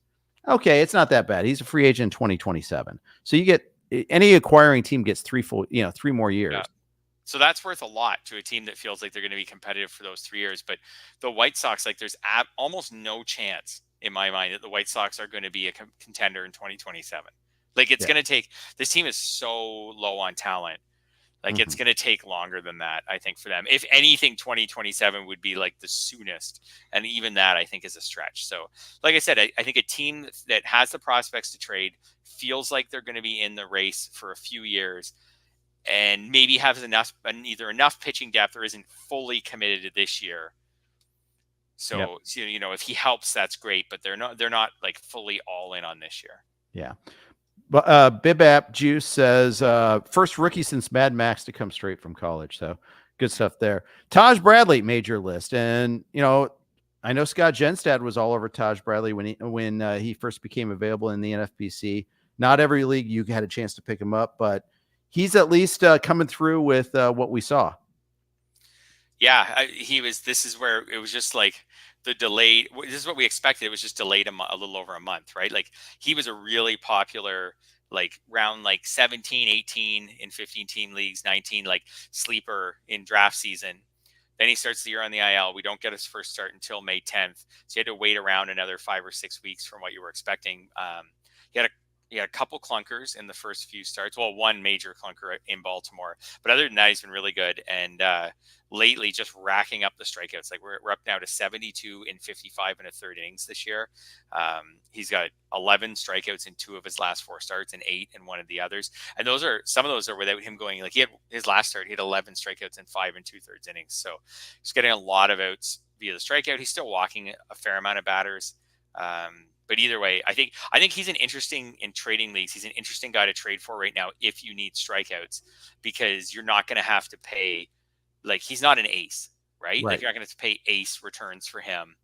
okay. It's not that bad. He's a free agent in 2027. So you get any acquiring team gets 3 more years. Yeah. So that's worth a lot to a team that feels like they're going to be competitive for those 3 years. But the White Sox, like there's almost no chance in my mind that the White Sox are going to be a contender in 2027. Like it's going to take, this team is so low on talent. Like it's going to take longer than that, I think, for them. If anything, 2027 would be like the soonest. And even that, I think, is a stretch. So like I said, I think a team that has the prospects to trade feels like they're going to be in the race for a few years and maybe has either enough pitching depth or isn't fully committed to this year. So, if he helps, that's great, but they're not like fully all in on this year. Yeah. But Bibap Juice says first rookie since Mad Max to come straight from college. So good stuff there. Taj Bradley made your list. And, I know Scott Kjerstad was all over Taj Bradley when he first became available in the NFBC. Not every league you had a chance to pick him up, but he's at least coming through with what we saw. Yeah, this is where it was just like the delayed. This is what we expected. It was just delayed a little over a month, right? Like he was a really popular, like round like 17, 18 in 15 team leagues, 19 like sleeper in draft season. Then he starts the year on the IL. We don't get his first start until May 10th. So you had to wait around another 5 or 6 weeks from what you were expecting. He had a couple clunkers in the first few starts. Well, one major clunker in Baltimore, but other than that, he's been really good. And lately, just racking up the strikeouts. Like we're up now to 72 in 55 and a third innings this year. He's got 11 strikeouts in 2 of his last 4 starts and 8 in 1 of the others. And some of those are without him going. Like he had his last start, he had 11 strikeouts in 5 2/3 innings. So he's getting a lot of outs via the strikeout. He's still walking a fair amount of batters. But either way, I think he's in trading leagues. He's an interesting guy to trade for right now if you need strikeouts, because you're not going to have to pay. Like he's not an ace, right? Like you're not going to pay ace returns for him.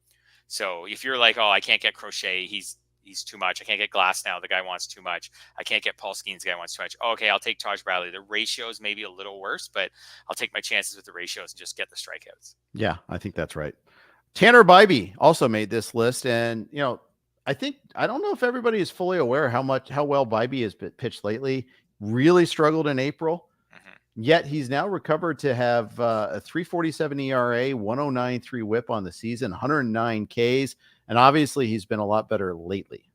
So if you're like, oh, I can't get Crochet, he's too much. I can't get Glass now. The guy wants too much. I can't get Paul Skeens. The guy wants too much. Oh, okay, I'll take Taj Bradley. The ratios may be a little worse, but I'll take my chances with the ratios and just get the strikeouts. Yeah, I think that's right. Tanner Bibee also made this list, and I don't know if everybody is fully aware how well Bibee has pitched lately. Really struggled in April, yet he's now recovered to have a 3.47 ERA, 109.3 WHIP on the season, 109 Ks, and obviously he's been a lot better lately.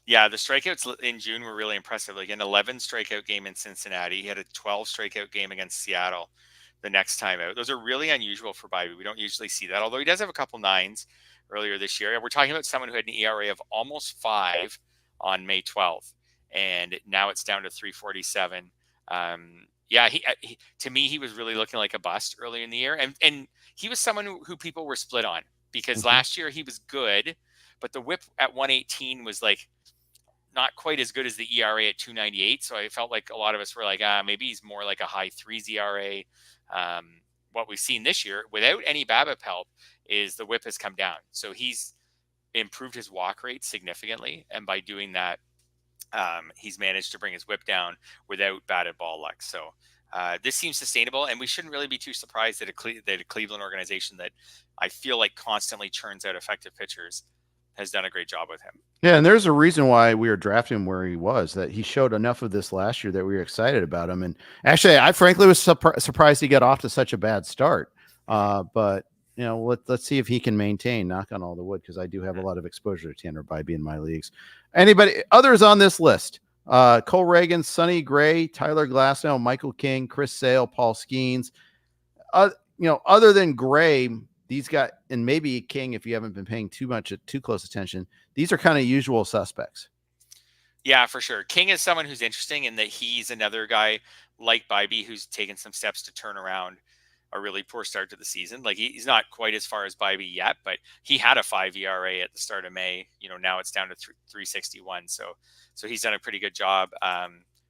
Yeah, the strikeouts in June were really impressive. Like an 11 strikeout game in Cincinnati, he had a 12 strikeout game against Seattle the next time out. Those are really unusual for Bibee. We don't usually see that, although he does have a couple 9s earlier this year. We're talking about someone who had an ERA of almost 5 on May 12th, and now it's down to 3.47. He to me, he was really looking like a bust earlier in the year, and he was someone who people were split on, because last year he was good, but the WHIP at 118 was like not quite as good as the ERA at 2.98. So I felt like a lot of us were like, maybe he's more like a high 3s ERA. What we've seen this year without any BABIP help is the WHIP has come down. So he's improved his walk rate significantly. And by doing that, he's managed to bring his WHIP down without batted ball luck. So this seems sustainable, and we shouldn't really be too surprised that a Cleveland organization that I feel like constantly churns out effective pitchers has done a great job with him. Yeah, and there's a reason why we were drafting him where he was, that he showed enough of this last year that we were excited about him. And actually, I frankly was surprised he got off to such a bad start. But let's see if he can maintain, knock on all the wood, because I do have a lot of exposure to Tanner Bibee in my leagues. Anybody others on this list? Cole Ragans, Sonny Gray, Tyler Glasnow, Michael King, Chris Sale, Paul Skeens. Other than Gray, these guys, and maybe King, if you haven't been paying too close attention, these are kind of usual suspects. Yeah, for sure. King is someone who's interesting in that he's another guy like Bibee who's taken some steps to turn around a really poor start to the season. Like he's not quite as far as Bibee yet, but he had a 5 ERA at the start of May. Now it's down to 3.61. So he's done a pretty good job.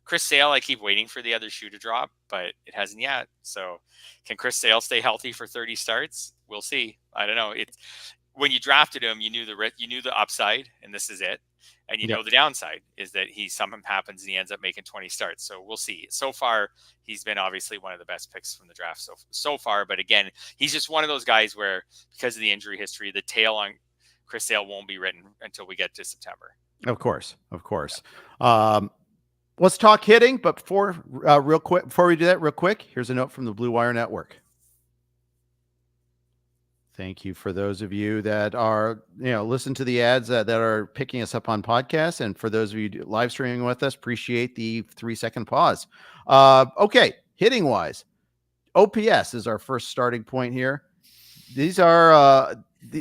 Chris Sale, I keep waiting for the other shoe to drop, but it hasn't yet. So can Chris Sale stay healthy for 30 starts? We'll see. I don't know. It's when you drafted him, you knew the upside, and this is it. And you know the downside is that something happens and he ends up making 20 starts. So we'll see. So far, he's been obviously one of the best picks from the draft so far. But again, he's just one of those guys where, because of the injury history, the tail on Chris Sale won't be written until we get to September. Of course. Let's talk hitting, but before we do that real quick, here's a note from the Blue Wire Network. Thank you for those of you that are, listen to the ads that are picking us up on podcasts. And for those of you live streaming with us, appreciate the 3-second pause. Okay. Hitting wise, OPS is our first starting point here. These are,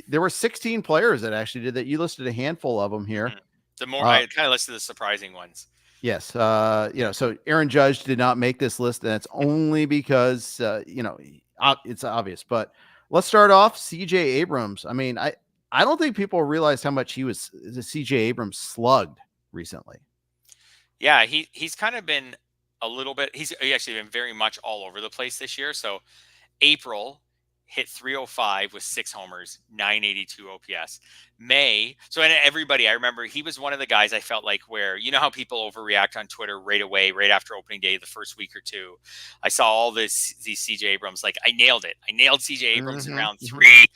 there were 16 players that actually did that. You listed a handful of them here. The more I kind of listed the surprising ones. Yes. So Aaron Judge did not make this list. And that's only because, it's obvious, but let's start off CJ Abrams. I mean, I don't think people realized how much CJ Abrams slugged recently. Yeah. He's kind of been a little bit, he's actually been very much all over the place this year. So April hit 305 with 6 homers, 982 OPS. May, so and everybody, I remember he was one of the guys I felt like where, you know how people overreact on Twitter right away, right after opening day, the first week or two. I saw all these CJ Abrams, like I nailed it. I nailed CJ Abrams in round 3.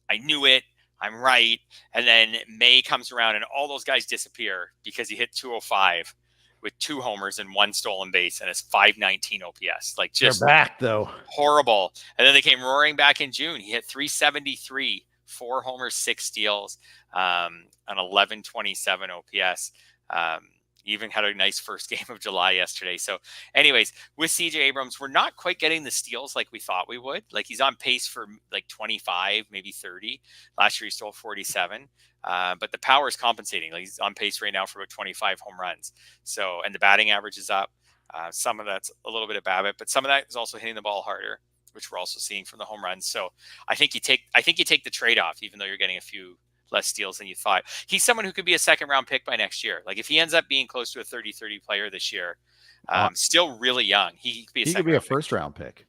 I knew it. I'm right. And then May comes around and all those guys disappear because he hit 205. With 2 homers and 1 stolen base and it's 519 OPS. Like just they're back though. Horrible. And then they came roaring back in June. He hit 373, 4 homers, 6 steals, an 1127 OPS. Even had a nice first game of July yesterday. So anyways, with CJ Abrams, we're not quite getting the steals like we thought we would. Like he's on pace for like 25, maybe 30. Last year he stole 47. But the power is compensating. Like he's on pace right now for about 25 home runs. So, and the batting average is up. Some of that's a little bit of Bassitt, but some of that is also hitting the ball harder, which we're also seeing from the home runs. So I think you take the trade-off, even though you're getting a few less steals than you thought. He's someone who could be a second-round pick by next year. Like if he ends up being close to a 30-30 player this year, still really young, he could be a first-round pick.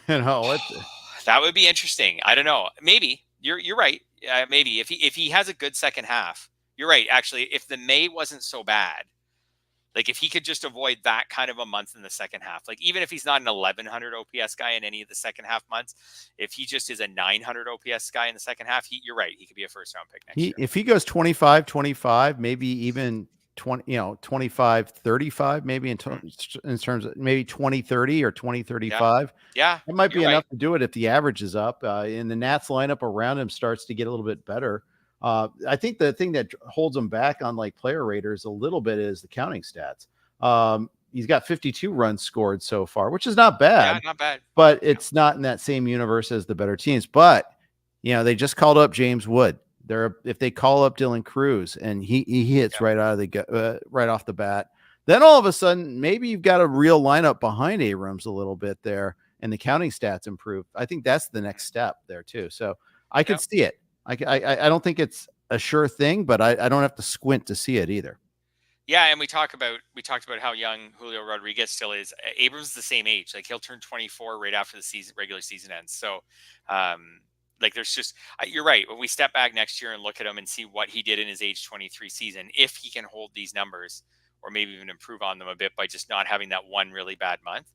That would be interesting. I don't know. Maybe you're right. Maybe if he has a good second half, you're right. Actually, if the May wasn't so bad, like if he could just avoid that kind of a month in the second half, like even if he's not an 1100 OPS guy in any of the second half months, if he just is a 900 OPS guy in the second half, you're right. He could be a first round pick next year. If he goes 25, maybe even 25, 35, maybe in terms of maybe 20, 30 or 20, 35. Yeah. It might be enough to do it if the average is up and the Nats lineup around him starts to get a little bit better. I think the thing that holds him back on like player raters a little bit is the counting stats. He's got 52 runs scored so far, which is not bad. Yeah, not bad. But it's not in that same universe as the better teams. But, they just called up James Wood. If they call up Dylan Cruz and he hits right off the bat, then all of a sudden, maybe you've got a real lineup behind Abrams a little bit there and the counting stats improve. I think that's the next step there too. So I could see it. I don't think it's a sure thing, but I don't have to squint to see it either. Yeah, and we talked about how young Julio Rodriguez still is. Abrams is the same age. Like he'll turn 24 right after the regular season ends. So, there's just you're right. When we step back next year and look at him and see what he did in his age 23 season, if he can hold these numbers or maybe even improve on them a bit by just not having that one really bad month,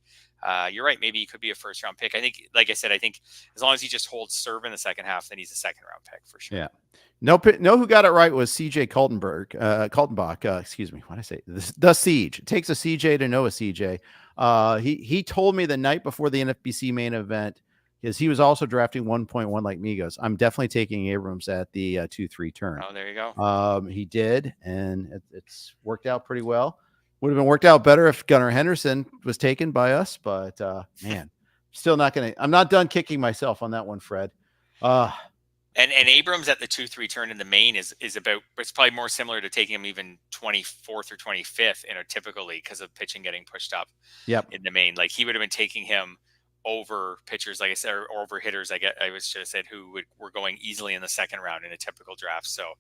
you're right. Maybe he could be a first round pick. I think, like I said, as long as he just holds serve in the second half, then he's a second round pick for sure. Yeah. No, who got it right was CJ Kaltenbach. Excuse me. What did I say? The Siege. It takes a CJ to know a CJ. He told me the night before the NFBC main event, because he was also drafting 1.1 like me. Goes, I'm definitely taking Abrams at the 2-3 turn. Oh, there you go. He did, and it's worked out pretty well. Would have been worked out better if Gunnar Henderson was taken by us, but man, still not gonna. I'm not done kicking myself on that one, Fred. And Abrams at the 2-3 turn in the main is about, it's probably more similar to taking him even 24th or 25th in a typical league because of pitching getting pushed up. In the main, like he would have been taking him over pitchers, like I said, or over hitters. I should have said who were going easily in the second round in a typical draft. So,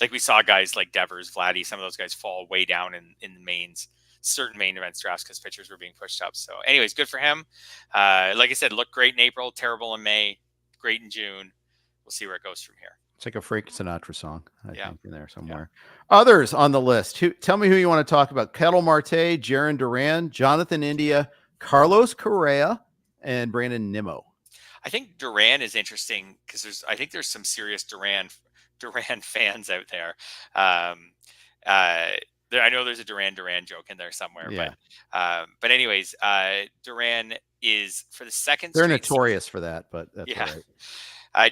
like we saw guys like Devers, Vladdy, some of those guys fall way down in the mains. certain main events drafts because pitchers were being pushed up. So anyways, good for him. Like I said, looked great in April, terrible in May, great in June. We'll see where it goes from here. It's like a Frank Sinatra song, I think, in there somewhere. Yeah. Others on the list. Tell me who you want to talk about. Ketel Marte, Jarren Duran, Jonathan India, Carlos Correa, and Brandon Nimmo. I think Duran is interesting because I think there's some serious Duran fans out there. I know there's a Duran joke in there somewhere, but anyways, Duran is for the second. They're notorious for that, but that's all right.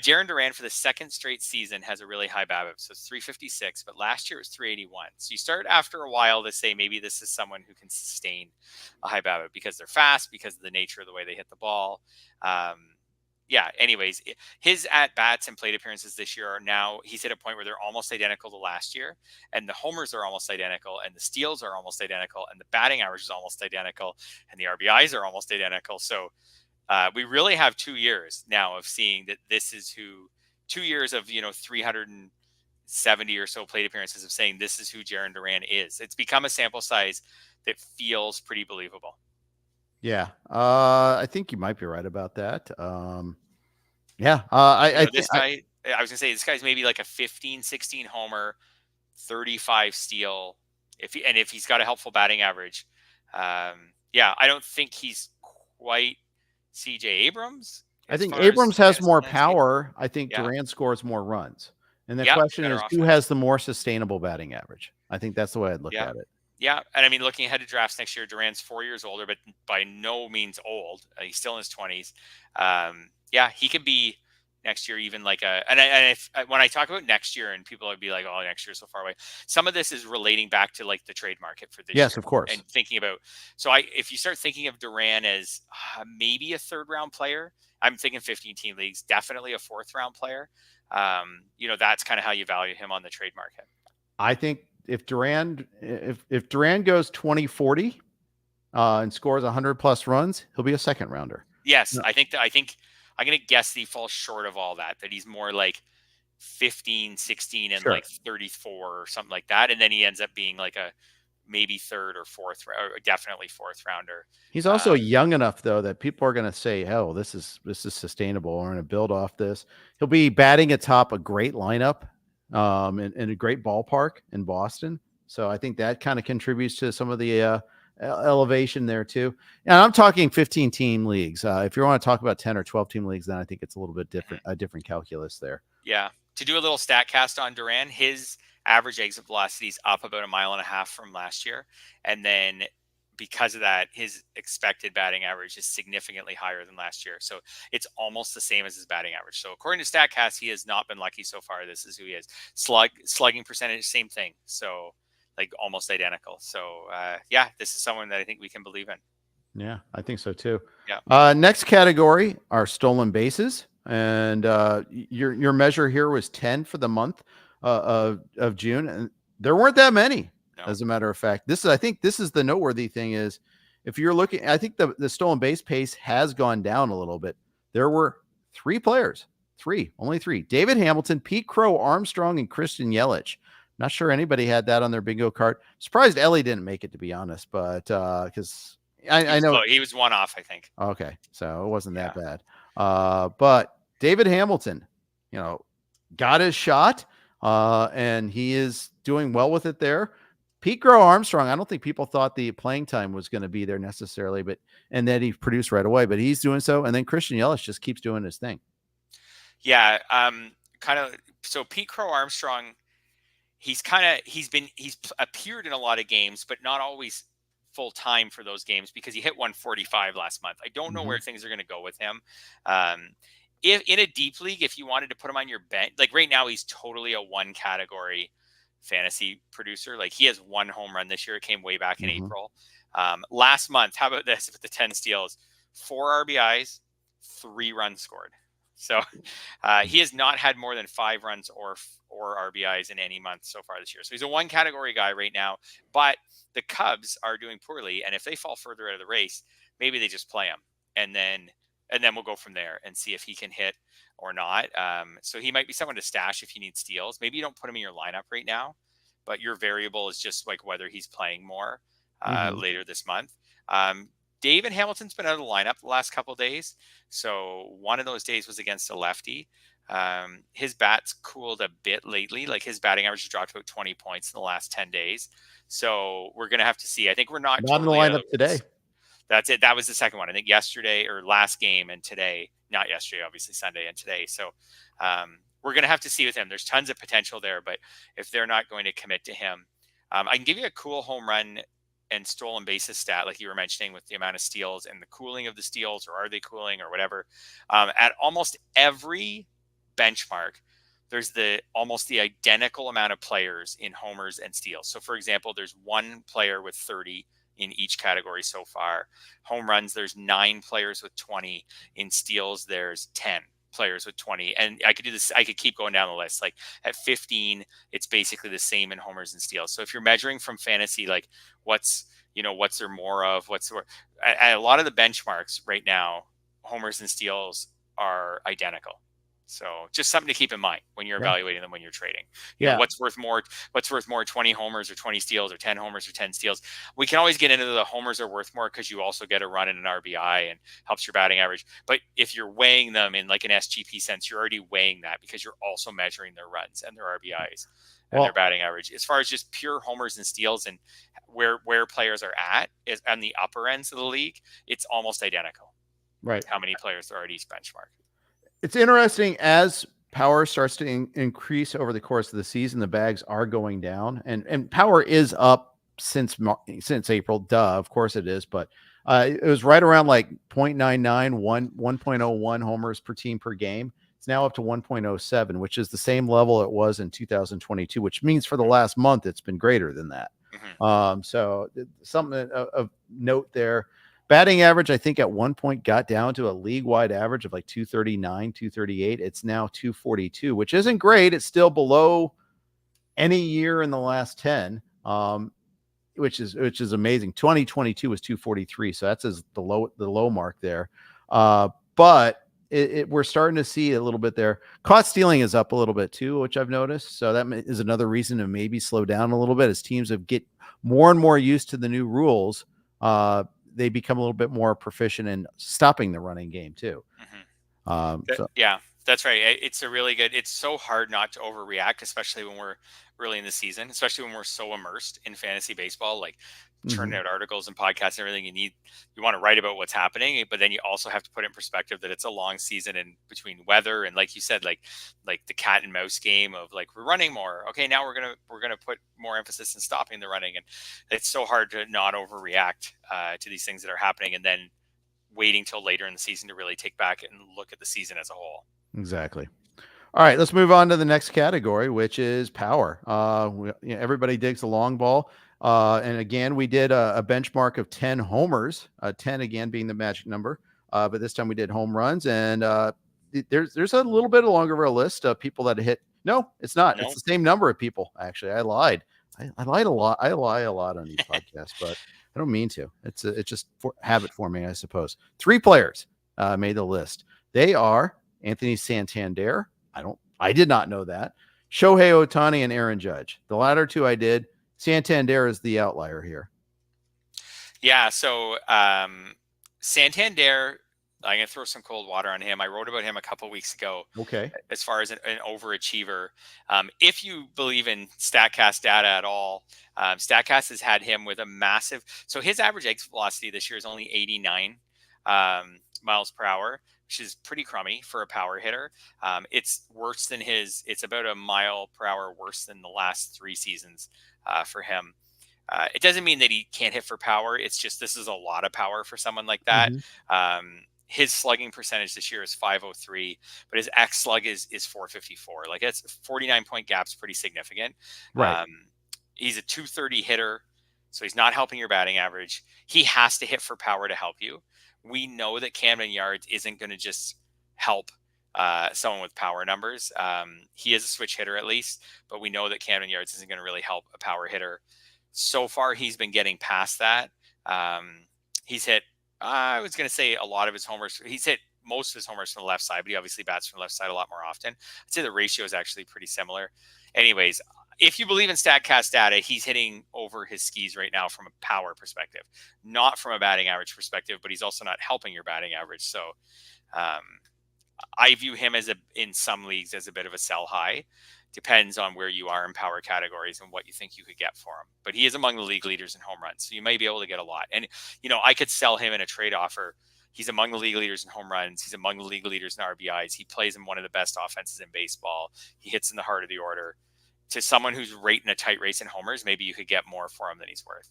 Jarren Duran for the second straight season has a really high BABIP, so it's 356, but last year it was 381. So you start after a while to say maybe this is someone who can sustain a high BABIP because they're fast, because of the nature of the way they hit the ball. Anyways, his at-bats and plate appearances this year are now, he's hit a point where they're almost identical to last year, and the homers are almost identical, and the steals are almost identical, and the batting average is almost identical, and the RBIs are almost identical. So we really have 2 years now of seeing that this is 2 years of, 370 or so plate appearances of saying this is who Jarren Duran is. It's become a sample size that feels pretty believable. Yeah. I think you might be right about that. I was going to say this guy's maybe like a 15, 16 homer, 35 steal. If he's got a helpful batting average. I don't think he's quite CJ Abrams. I think Abrams has more power. I think Duran scores more runs. And the question is, who has the more sustainable batting average? I think that's the way I'd look at it. Yeah. And I mean, looking ahead to drafts next year, Duran's 4 years older, but by no means old. He's still in his 20s. He could be next year, even like when I talk about next year and people would be like, oh, next year's so far away. Some of this is relating back to like the trade market for this year. Yes, of course. And thinking about, if you start thinking of Duran as maybe a 3rd round player, I'm thinking 15 team leagues, definitely a 4th round player. That's kind of how you value him on the trade market. I think if Duran goes 20-40 and scores 100 plus runs, he'll be a 2nd rounder. Yes, no. I think I'm going to guess that he falls short of all that he's more like 15, 16 and like 34 or something like that. And then he ends up being like a maybe 3rd or 4th, or definitely 4th rounder. He's also young enough though, that people are going to say, hell, this is sustainable. We're going to build off this. He'll be batting atop a great lineup in a great ballpark in Boston. So I think that kind of contributes to some of the elevation there too. And I'm talking 15 team leagues. If you want to talk about 10 or 12 team leagues, then I think it's a little bit different, a different calculus there. Yeah. To do a little stat cast on Duran, his average exit velocity is up about 1.5 miles from last year. And then because of that, his expected batting average is significantly higher than last year. So it's almost the same as his batting average. So according to StatCast, he has not been lucky so far. This is who he is. Slugging percentage, same thing. So like almost identical. So this is someone that I think we can believe in. Yeah, I think so too. Yeah. Next category are stolen bases. And your measure here was 10 for the month of June. And there weren't that many. No. As a matter of fact, I think this is the noteworthy thing is if you're looking, I think the stolen base pace has gone down a little bit. There were only three, David Hamilton, Pete Crow-Armstrong, and Christian Yelich. Not sure anybody had that on their bingo card. Surprised Ellie didn't make it, to be honest, but because I know he was one off, I think. Okay. So it wasn't that bad. But David Hamilton, got his shot and he is doing well with it there. Pete Crow-Armstrong, I don't think people thought the playing time was going to be there necessarily, and then he produced right away, but he's doing so. And then Christian Yelich just keeps doing his thing. Yeah. So Pete Crow-Armstrong, he's appeared in a lot of games, but not always full time for those games because he hit 145 last month. I don't know where things are going to go with him. If in a deep league, if you wanted to put him on your bench, like right now, he's totally a 1 category fantasy producer. Like he has 1 home run this year. It came way back in April. Last month, how about this with the 10 steals, 4 RBIs, 3 runs scored. So he has not had more than 5 runs or RBIs in any month so far this year. So he's a 1 category guy right now, but the Cubs are doing poorly. And if they fall further out of the race, maybe they just play him and then we'll go from there and see if he can hit or not. So he might be someone to stash if you need steals. Maybe you don't put him in your lineup right now, but your variable is just like whether he's playing more. later this month. David Hamilton's been out of the lineup the last couple of days. So one of those days was against a lefty. His bat's cooled a bit lately. Like his batting average has dropped about 20 points in the last 10 days. So we're going to have to see. I think we're not in the lineup today. That's it. That was the second one. I think yesterday or last game and today, not yesterday, obviously Sunday and today. So we're going to have to see with him. There's tons of potential there, but if they're not going to commit to him, I can give you a cool home run and stolen bases stat, like you were mentioning with the amount of steals and the cooling of the steals, or are they cooling or whatever. At almost every benchmark, there's almost the identical amount of players in homers and steals. So for example, there's one player with 30 in each category so far. Home runs, there's 9 players with 20. In steals, there's 10 players with 20. And I could do this. I could keep going down the list. Like at 15, it's basically the same in homers and steals. So if you're measuring from fantasy, like what's there more of, at a lot of the benchmarks right now, homers and steals are identical. So just something to keep in mind when you're evaluating them when you're trading. You know, what's worth more, 20 homers or 20 steals, or 10 homers or 10 steals. We can always get into the homers are worth more because you also get a run in an RBI and helps your batting average. But if you're weighing them in like an SGP sense, you're already weighing that because you're also measuring their runs and their RBIs and their batting average. As far as just pure homers and steals and where players are at is on the upper ends of the league, it's almost identical. Right. How many players there are at each benchmark. It's interesting as power starts to increase over the course of the season, the bags are going down, and power is up since April. Duh, of course it is, but it was right around like 0.99, 1.01 homers per team per game. It's now up to 1.07, which is the same level it was in 2022, which means for the last month it's been greater than that. So something of note there. Batting average, I think at one point got down to a league-wide average of like 239, 238. It's now 242, which isn't great. It's still below any year in the last 10, which is amazing. 2022 was 243, so that's the low mark there. But we're starting to see a little bit there. Caught stealing is up a little bit too, which I've noticed. So that is another reason to maybe slow down a little bit as teams get more and more used to the new rules. They become a little bit more proficient in stopping the running game too. Yeah, that's right. It's so hard not to overreact, especially when we're early in the season, especially when we're so immersed in fantasy baseball, like churning out articles and podcasts and everything. You want to write about what's happening, but then you also have to put in perspective that it's a long season, and between weather and, like you said, like the cat and mouse game of like, we're running more. Okay, now we're gonna put more emphasis in stopping the running, and it's so hard to not overreact to these things that are happening, and then waiting till later in the season to really take back and look at the season as a whole. Exactly. All right, let's move on to the next category, which is power. Everybody digs the long ball. And again, we did a benchmark of 10 homers, 10 again being the magic number. But this time we did home runs, and there's a little bit longer of a list of people that hit. No, it's not. No. It's the same number of people. Actually, I lied. I lied a lot. I lie a lot on these podcasts, but I don't mean to. It's just habit forming, I suppose. 3 players made the list. They are Anthony Santander. I did not know that. Shohei Ohtani and Aaron Judge. The latter 2 I did. Santander is the outlier here. Yeah. So Santander, I'm going to throw some cold water on him. I wrote about him a couple weeks ago. Okay. As far as an overachiever. If you believe in StatCast data at all, StatCast has had him with a massive, so his average exit velocity this year is only 89 miles per hour, which is pretty crummy for a power hitter. It's worse than it's about a mile per hour worse than the last 3 seasons for him. It doesn't mean that he can't hit for power. It's just, this is a lot of power for someone like that. His slugging percentage this year is .503, but his X slug is .454. Like, it's 49 point gap's pretty significant. Right. He's a .230 hitter, so he's not helping your batting average. He has to hit for power to help you. We know that Camden Yards isn't going to just help someone with power numbers. He is a switch hitter at least, but we know that Camden Yards isn't going to really help a power hitter. So far, he's been getting past that. He's hit, I was going to say a lot of his homers. He's hit most of his homers from the left side, but he obviously bats from the left side a lot more often. I'd say the ratio is actually pretty similar. Anyways, if you believe in StatCast data, he's hitting over his skis right now from a power perspective, not from a batting average perspective, but he's also not helping your batting average. So I view him in some leagues as a bit of a sell high. Depends on where you are in power categories and what you think you could get for him. But he is among the league leaders in home runs, so you may be able to get a lot. And, I could sell him in a trade offer. He's among the league leaders in home runs. He's among the league leaders in RBIs. He plays in one of the best offenses in baseball. He hits in the heart of the order. To someone who's right in a tight race in homers, maybe you could get more for him than he's worth.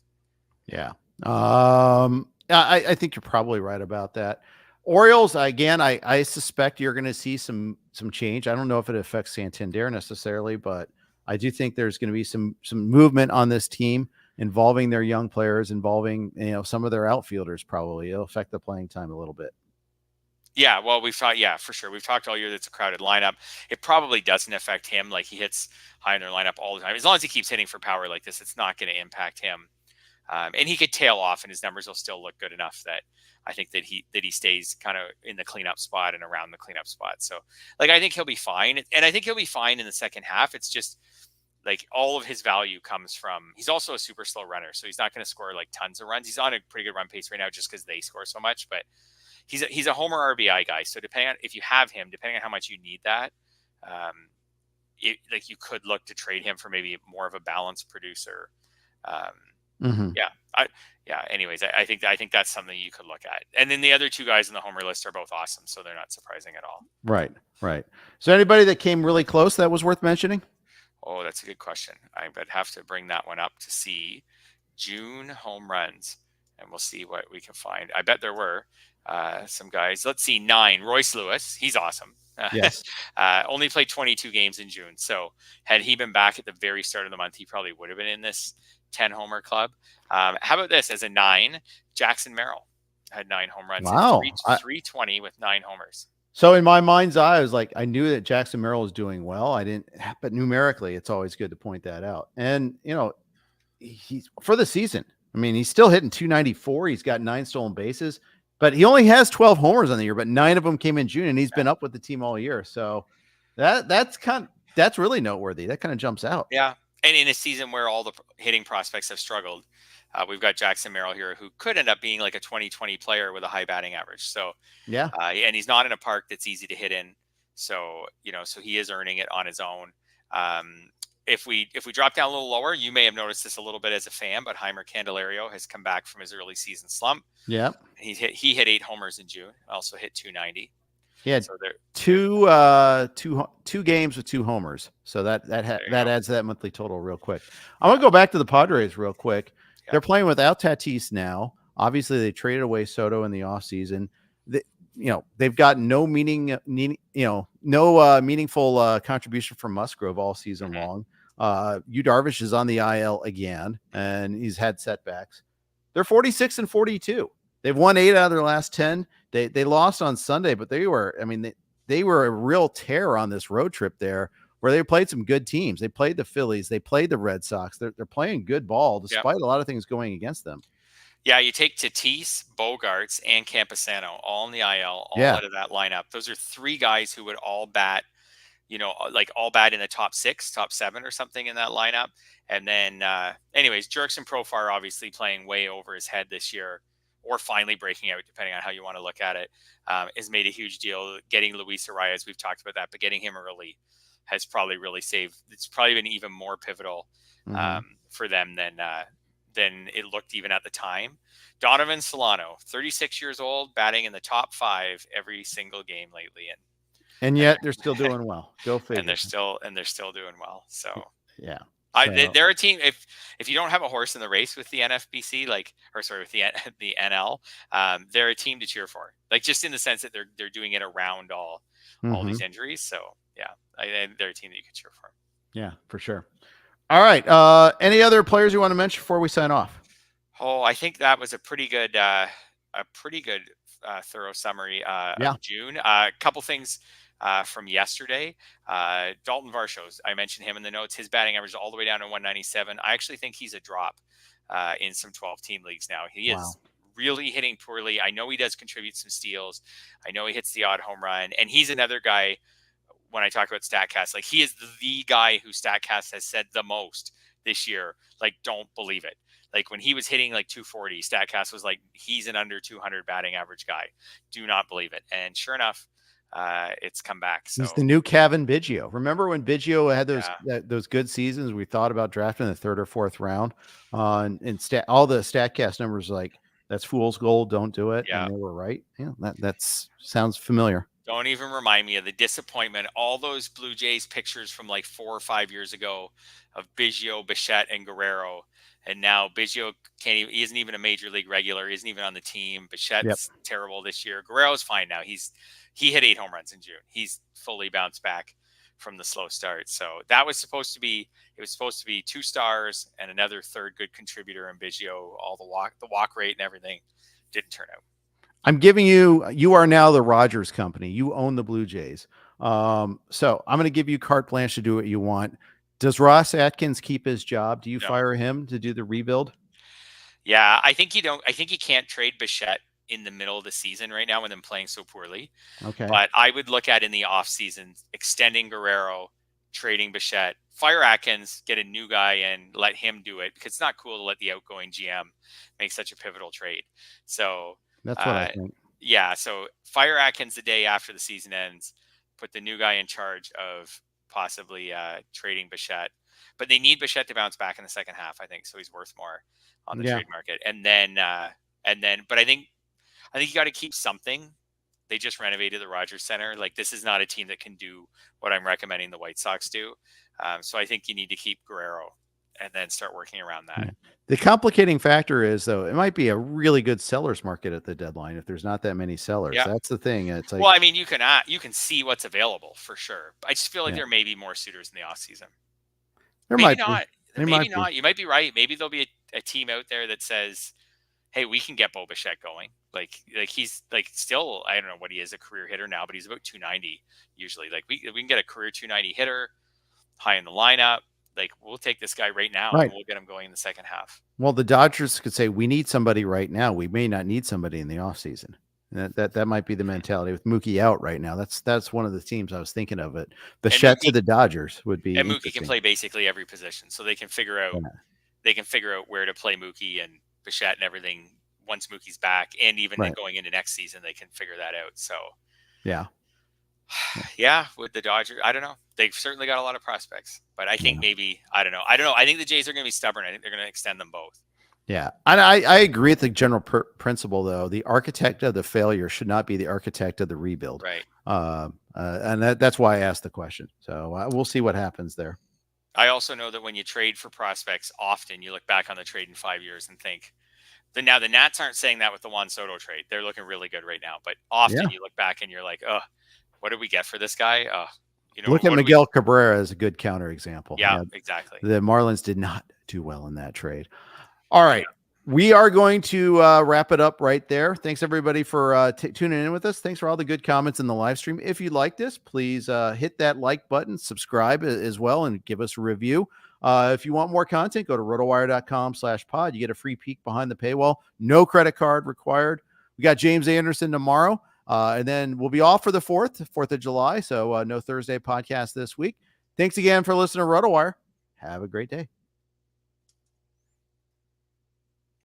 Yeah. I think you're probably right about that. Orioles, again, I suspect you're going to see some change. I don't know if it affects Santander necessarily, but I do think there's going to be some movement on this team involving their young players, involving some of their outfielders. Probably it'll affect the playing time a little bit. Yeah, well, we've talked. Yeah, for sure. We've talked all year. That's a crowded lineup. It probably doesn't affect him. Like, he hits high in their lineup all the time. As long as he keeps hitting for power like this, it's not going to impact him. And he could tail off, and his numbers will still look good enough that I think that he stays kind of in the cleanup spot and around the cleanup spot. So, like, I think he'll be fine, and I think he'll be fine in the second half. It's just like all of his value comes from. He's also a super slow runner, so he's not going to score like tons of runs. He's on a pretty good run pace right now, just because they score so much, but. He's a homer RBI guy. So depending on if you have him, depending on how much you need that, you could look to trade him for maybe more of a balanced producer. Anyways, I think that's something you could look at. And then the other two guys in the homer list are both awesome, so they're not surprising at all. Right. So anybody that came really close that was worth mentioning? Oh, that's a good question. I would have to bring that one up to see June home runs, and we'll see what we can find. I bet there were. Some guys. Let's see, 9. Royce Lewis. He's awesome. Yes. Only played 22 games in June. So had he been back at the very start of the month, he probably would have been in this 10 homer club. How about this as a 9? Jackson Merrill had 9 home runs. Wow. 320 with 9 homers. So in my mind's eye, I was like, I knew that Jackson Merrill was doing well. I didn't, but numerically, it's always good to point that out. And, he's for the season. I mean, he's still hitting 294. He's got 9 stolen bases. But he only has 12 homers on the year, but 9 of them came in June, and he's been up with the team all year. So that's really noteworthy. That kind of jumps out. Yeah. And in a season where all the hitting prospects have struggled, we've got Jackson Merrill here, who could end up being like a 2020 player with a high batting average. So, yeah. And he's not in a park that's easy to hit in. So, so he is earning it on his own. If we drop down a little lower, you may have noticed this a little bit as a fan, but Heimer Candelario has come back from his early season slump. Yeah. He hit 8 homers in June, also hit 290. Yeah. So two games with 2 homers. So that adds to that monthly total real quick. I want to go back to the Padres real quick. Yeah. They're playing without Tatis now. Obviously, they traded away Soto in the offseason. They've got no meaningful contribution from Musgrove all season long. Yu Darvish is on the IL again, and he's had setbacks. They're 46-42. They've won 8 out of their last 10. They lost on Sunday, but they were a real terror on this road trip there, where they played some good teams. They played the Phillies. They played the Red Sox. They're playing good ball despite a lot of things going against them. Yeah, you take Tatis, Bogarts, and Camposano all in the IL, all out of that lineup. Those are 3 guys who would all bat, all bat in the top 6, top 7 or something in that lineup. And then, anyways, Jurickson Profar obviously playing way over his head this year, or finally breaking out, depending on how you want to look at it, has made a huge deal. Getting Luis Arias, we've talked about that, but getting him early has probably really saved. It's probably been even more pivotal for them than it looked even at the time. Donovan Solano, 36 years old, batting in the top 5 every single game lately, and yet they're still doing well. Go figure. And they're still doing well. So yeah, they're a team. If you don't have a horse in the race with the NFBC, with the NL, they're a team to cheer for. Like, just in the sense that they're doing it around all these injuries. So yeah, they're a team that you can cheer for. Yeah, for sure. All right. Any other players you want to mention before we sign off? Oh, I think that was a pretty good thorough summary of June. A couple things from yesterday. Dalton Varsho, I mentioned him in the notes. His batting average is all the way down to 197. I actually think he's a drop in some 12-team leagues now. He is really hitting poorly. I know he does contribute some steals. I know he hits the odd home run. And he's another guy, when I talk about StatCast. Like, he is the guy who StatCast has said the most this year. Like, don't believe it. Like, when he was hitting like 240, StatCast was like, he's an under 200 batting average guy. Do not believe it. And sure enough, it's come back. So he's the new Kevin Biggio. Remember when Biggio had those good seasons? We thought about drafting in the 3rd or 4th round. And all the StatCast numbers like, that's fool's gold. Don't do it. Yeah. And they were right. Yeah, that's sounds familiar. Don't even remind me of the disappointment. All those Blue Jays pictures from like 4 or 5 years ago of Biggio, Bichette, and Guerrero. And now Biggio he isn't even a major league regular. He isn't even on the team. Bichette's terrible this year. Guerrero's fine now. He hit 8 home runs in June. He's fully bounced back from the slow start. So that was supposed to be 2 stars and another 3rd good contributor in Biggio. All the walk rate and everything didn't turn out. I'm giving you are now the Rogers company. You own the Blue Jays. So I'm going to give you carte blanche to do what you want. Does Ross Atkins keep his job? Do you fire him to do the rebuild? Yeah, I think you can't trade Bichette in the middle of the season right now when they're playing so poorly. Okay. But I would look at in the offseason, extending Guerrero, trading Bichette, fire Atkins, get a new guy in, let him do it, because it's not cool to let the outgoing GM make such a pivotal trade. So that's what I think. Yeah. So fire Atkins the day after the season ends, put the new guy in charge of possibly trading Bichette, but they need Bichette to bounce back in the second half, I think. So he's worth more on the trade market. And then, but I think you got to keep something. They just renovated the Rogers Center. Like, this is not a team that can do what I'm recommending the White Sox do. So I think you need to keep Guerrero and then start working around that. Yeah. The complicating factor is, though, it might be a really good seller's market at the deadline if there's not that many sellers. Yeah. That's the thing. It's like, well, I mean, you can see what's available for sure. I just feel like there may be more suitors in the offseason. Maybe not. You might be right. Maybe there'll be a team out there that says, hey, we can get Bo Bichette going. Like he's like still, I don't know what he is, a career hitter now, but he's about 290 usually. Like we can get a career 290 hitter high in the lineup. Like, we'll take this guy right now and we'll get him going in the second half. Well, the Dodgers could say, we need somebody right now. We may not need somebody in the offseason. That might be the mentality with Mookie out right now. That's one of the teams I was thinking of. It Bichette to the Dodgers would be. And Mookie can play basically every position, so they can figure out where to play Mookie and Bichette and everything once Mookie's back, and even going into next season, they can figure that out. So yeah, with the Dodgers, I don't know. They've certainly got a lot of prospects, but I think maybe I don't know. I think the Jays are going to be stubborn. I think they're going to extend them both. Yeah, and I agree with the general principle, though. The architect of the failure should not be the architect of the rebuild. Right. And that's why I asked the question. So we'll see what happens there. I also know that when you trade for prospects, often you look back on the trade in 5 years and think, now the Nats aren't saying that with the Juan Soto trade. They're looking really good right now. But often you look back and you're like, oh, what did we get for this guy? Look at Miguel Cabrera as a good counterexample. Yeah, exactly. The Marlins did not do well in that trade. All right. We are going to wrap it up right there. Thanks, everybody, for tuning in with us. Thanks for all the good comments in the live stream. If you like this, please hit that like button, subscribe as well, and give us a review. If you want more content, go to rotowire.com/pod. You get a free peek behind the paywall. No credit card required. We got James Anderson tomorrow, and then we'll be off for the 4th of July, so no Thursday podcast this week. Thanks again for listening to RotoWire. Have a great day.